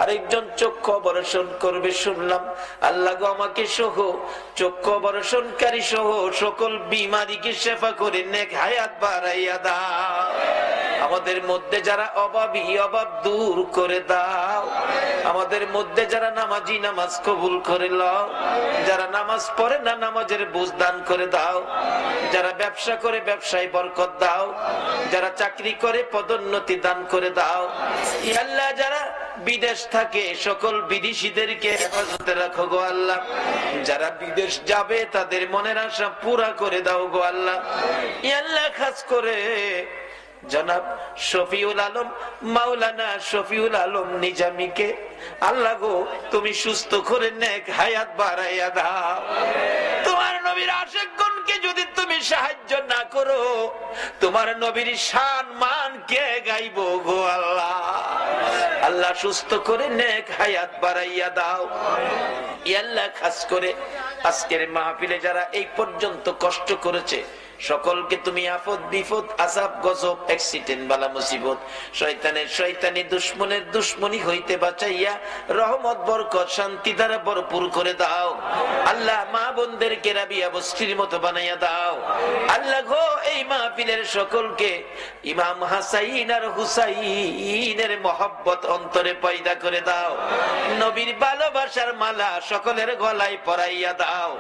আরেকজন চক্ষু অপারেশন করবে শুনলাম, আল্লাহ গো আমাকে সহ চক্ষু অপারেশনকারী সহ সকল বিমারিকে শেফা করে নেক হায়াত বাড়াইয়া দাও। আমাদের মধ্যে যারা অভাবী, অভাব দূর করে দাও। আমাদের মধ্যে যারা নামাজি, নামাজ কবুল করে লও। যারা নামাজ পড়ে না, নামাজের বুঝ দান করে দাও। যারা ব্যবসা করে ব্যবসায় বরকত দাও। যারা চাকরি করে পদোন্নতি দান করে দাও। আল্লাহ যারা বিদেশ থাকে সকল বিদেশিদেরকে হেফাজতে রাখো গো আল্লাহ। যারা বিদেশ যাবে তাদের মনের আশা পুরা করে দাও গো আল্লাহ। আল্লাহ খাস করে জনাব শফিউল আলম, মাওলানা শফিউল আলম নিজামীকে আল্লাহ গো তুমি সুস্থ করে নেক হায়াত বাড়াইয়া দাও। তোমার নবীর আশিকগণকে যদি তুমি সাহায্য না করো, তোমার নবীর শান মান কে গাইব গো আল্লাহ। আল্লাহ সুস্থ করে নেক হায়াত বাড়াইয়া দাও। আল্লাহ খাস করে আজকের মাহফিলে যারা এই পর্যন্ত কষ্ট করেছে, সকলকে তুমি আফত বিপদ আযাব গজব অ্যাক্সিডেন্ট বালা মুসিবত শয়তানের শয়তানি দুশমনের দুশমনি হইতে বাঁচাইয়া রহমত বরকত শান্তি দ্বারা ভরপুর করে দাও। আল্লাহ মা বোনদেরকে রাবিয়া বস্তির মতো বানাইয়া দাও। আল্লাহ গো এই মাহফিলের সকলকে ইমাম হাসাইন আর হুসাইনের মহব্বত অন্তরে পয়দা করে দাও। নবীর ভালোবাসার মালা সকলের গলায় পরাইয়া দাও।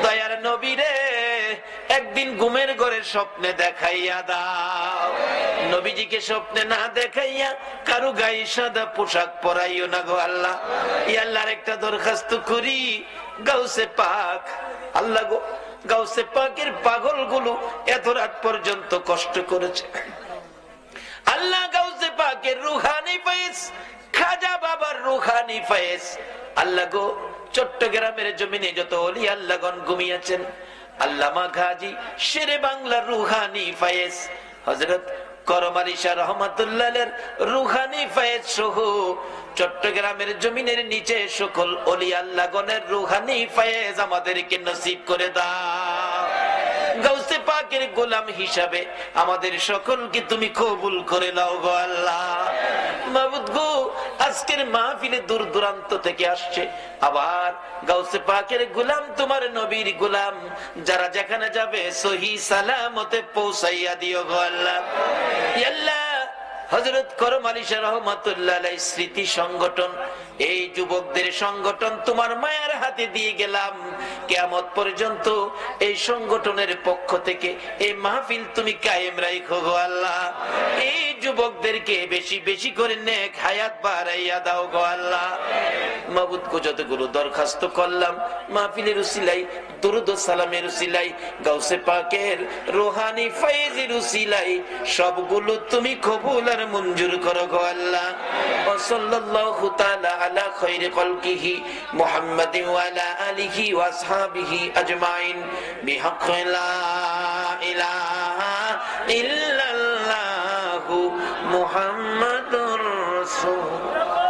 দয়ার নবীরে একদিন ঘুমের ঘরে স্বপ্নে দেখাইয়া দাও। নবীজিকে স্বপ্নে না দেখাইয়া কারো গায়ে সাদা পোশাক পরাইও না গো আল্লাহ। আল্লাহর একটা দরখাস্ত করি, গাউসে পাক আল্লাহ গো, গাউসে পাকের পাগল গুলো এত রাত পর্যন্ত কষ্ট করেছে আল্লাহ। গাউসে পাকের রুহানি ফয়েজ, খাজা বাবার রুহানি ফয়েজ আল্লাহ গো, চট্টগ্রামের জমিনে যত ওলি আল্লাহগণ ঘুমিয়েছেন আল্লামা গাজী শেরে বাংলার রুহানি ফায়েজ হযরত করম আলী শাহ রহমাতুল্লাহের রুহানি ফায়েজ সহ চট্টগ্রামের জমিনের নিচে সকল ওলি আল্লাহগণের রুহানি ফায়েজ আমাদেরকে নসিব করে দাও। গাউসে পাকের গোলাম হিসাবে আমাদের সকলকে তুমি কবুল করে নাও গো আল্লাহ। মাবুদ গো, আজকের মাহফিলে দূর দূরান্ত থেকে আসছে আবার গাউসে পাকের গোলাম, তোমার নবীর গোলাম, যারা যেখানে যাবে সহি সালামতে পৌঁছাইয়া দিও গো আল্লাহ। ইয়া আল্লাহ, হযরত করম আলী শাহ রহমাতুল্লাহ আলাইহির স্মৃতি সংগঠন, এই যুবকদের সংগঠন তোমার মায়ের হাতে দিয়ে গেলাম। কিয়ামত পর্যন্ত এই সংগঠনের পক্ষ থেকে এই মাহফিল তুমি কায়েম রাখো গো আল্লাহ। এই যুবকদেরকে বেশি বেশি করে নেক হায়াত বাড়াইয়া দাও গো আল্লাহ। মাবুদ গো, যতগুলো দরখাস্ত করলাম মাহফিলের উসিলাই, দুরূদ ও সালামের উসিলাই, গাউসে পাকের রুহানি ফায়েজের উসিলাই সবগুলো তুমি কবুল আর মঞ্জুর করো গো আল্লাহ। ওয়া সাল্লাল্লাহু তাআলা আলা খায়রি খালকিহি মুহাম্মাদিন ওয়া আলা আলিহি ওয়া আসহাবিহি আজমাইন বিহাক্কি লা ইলাহা ইল্লাল্লাহু মুহাম্মাদুর রাসূলুল্লাহ।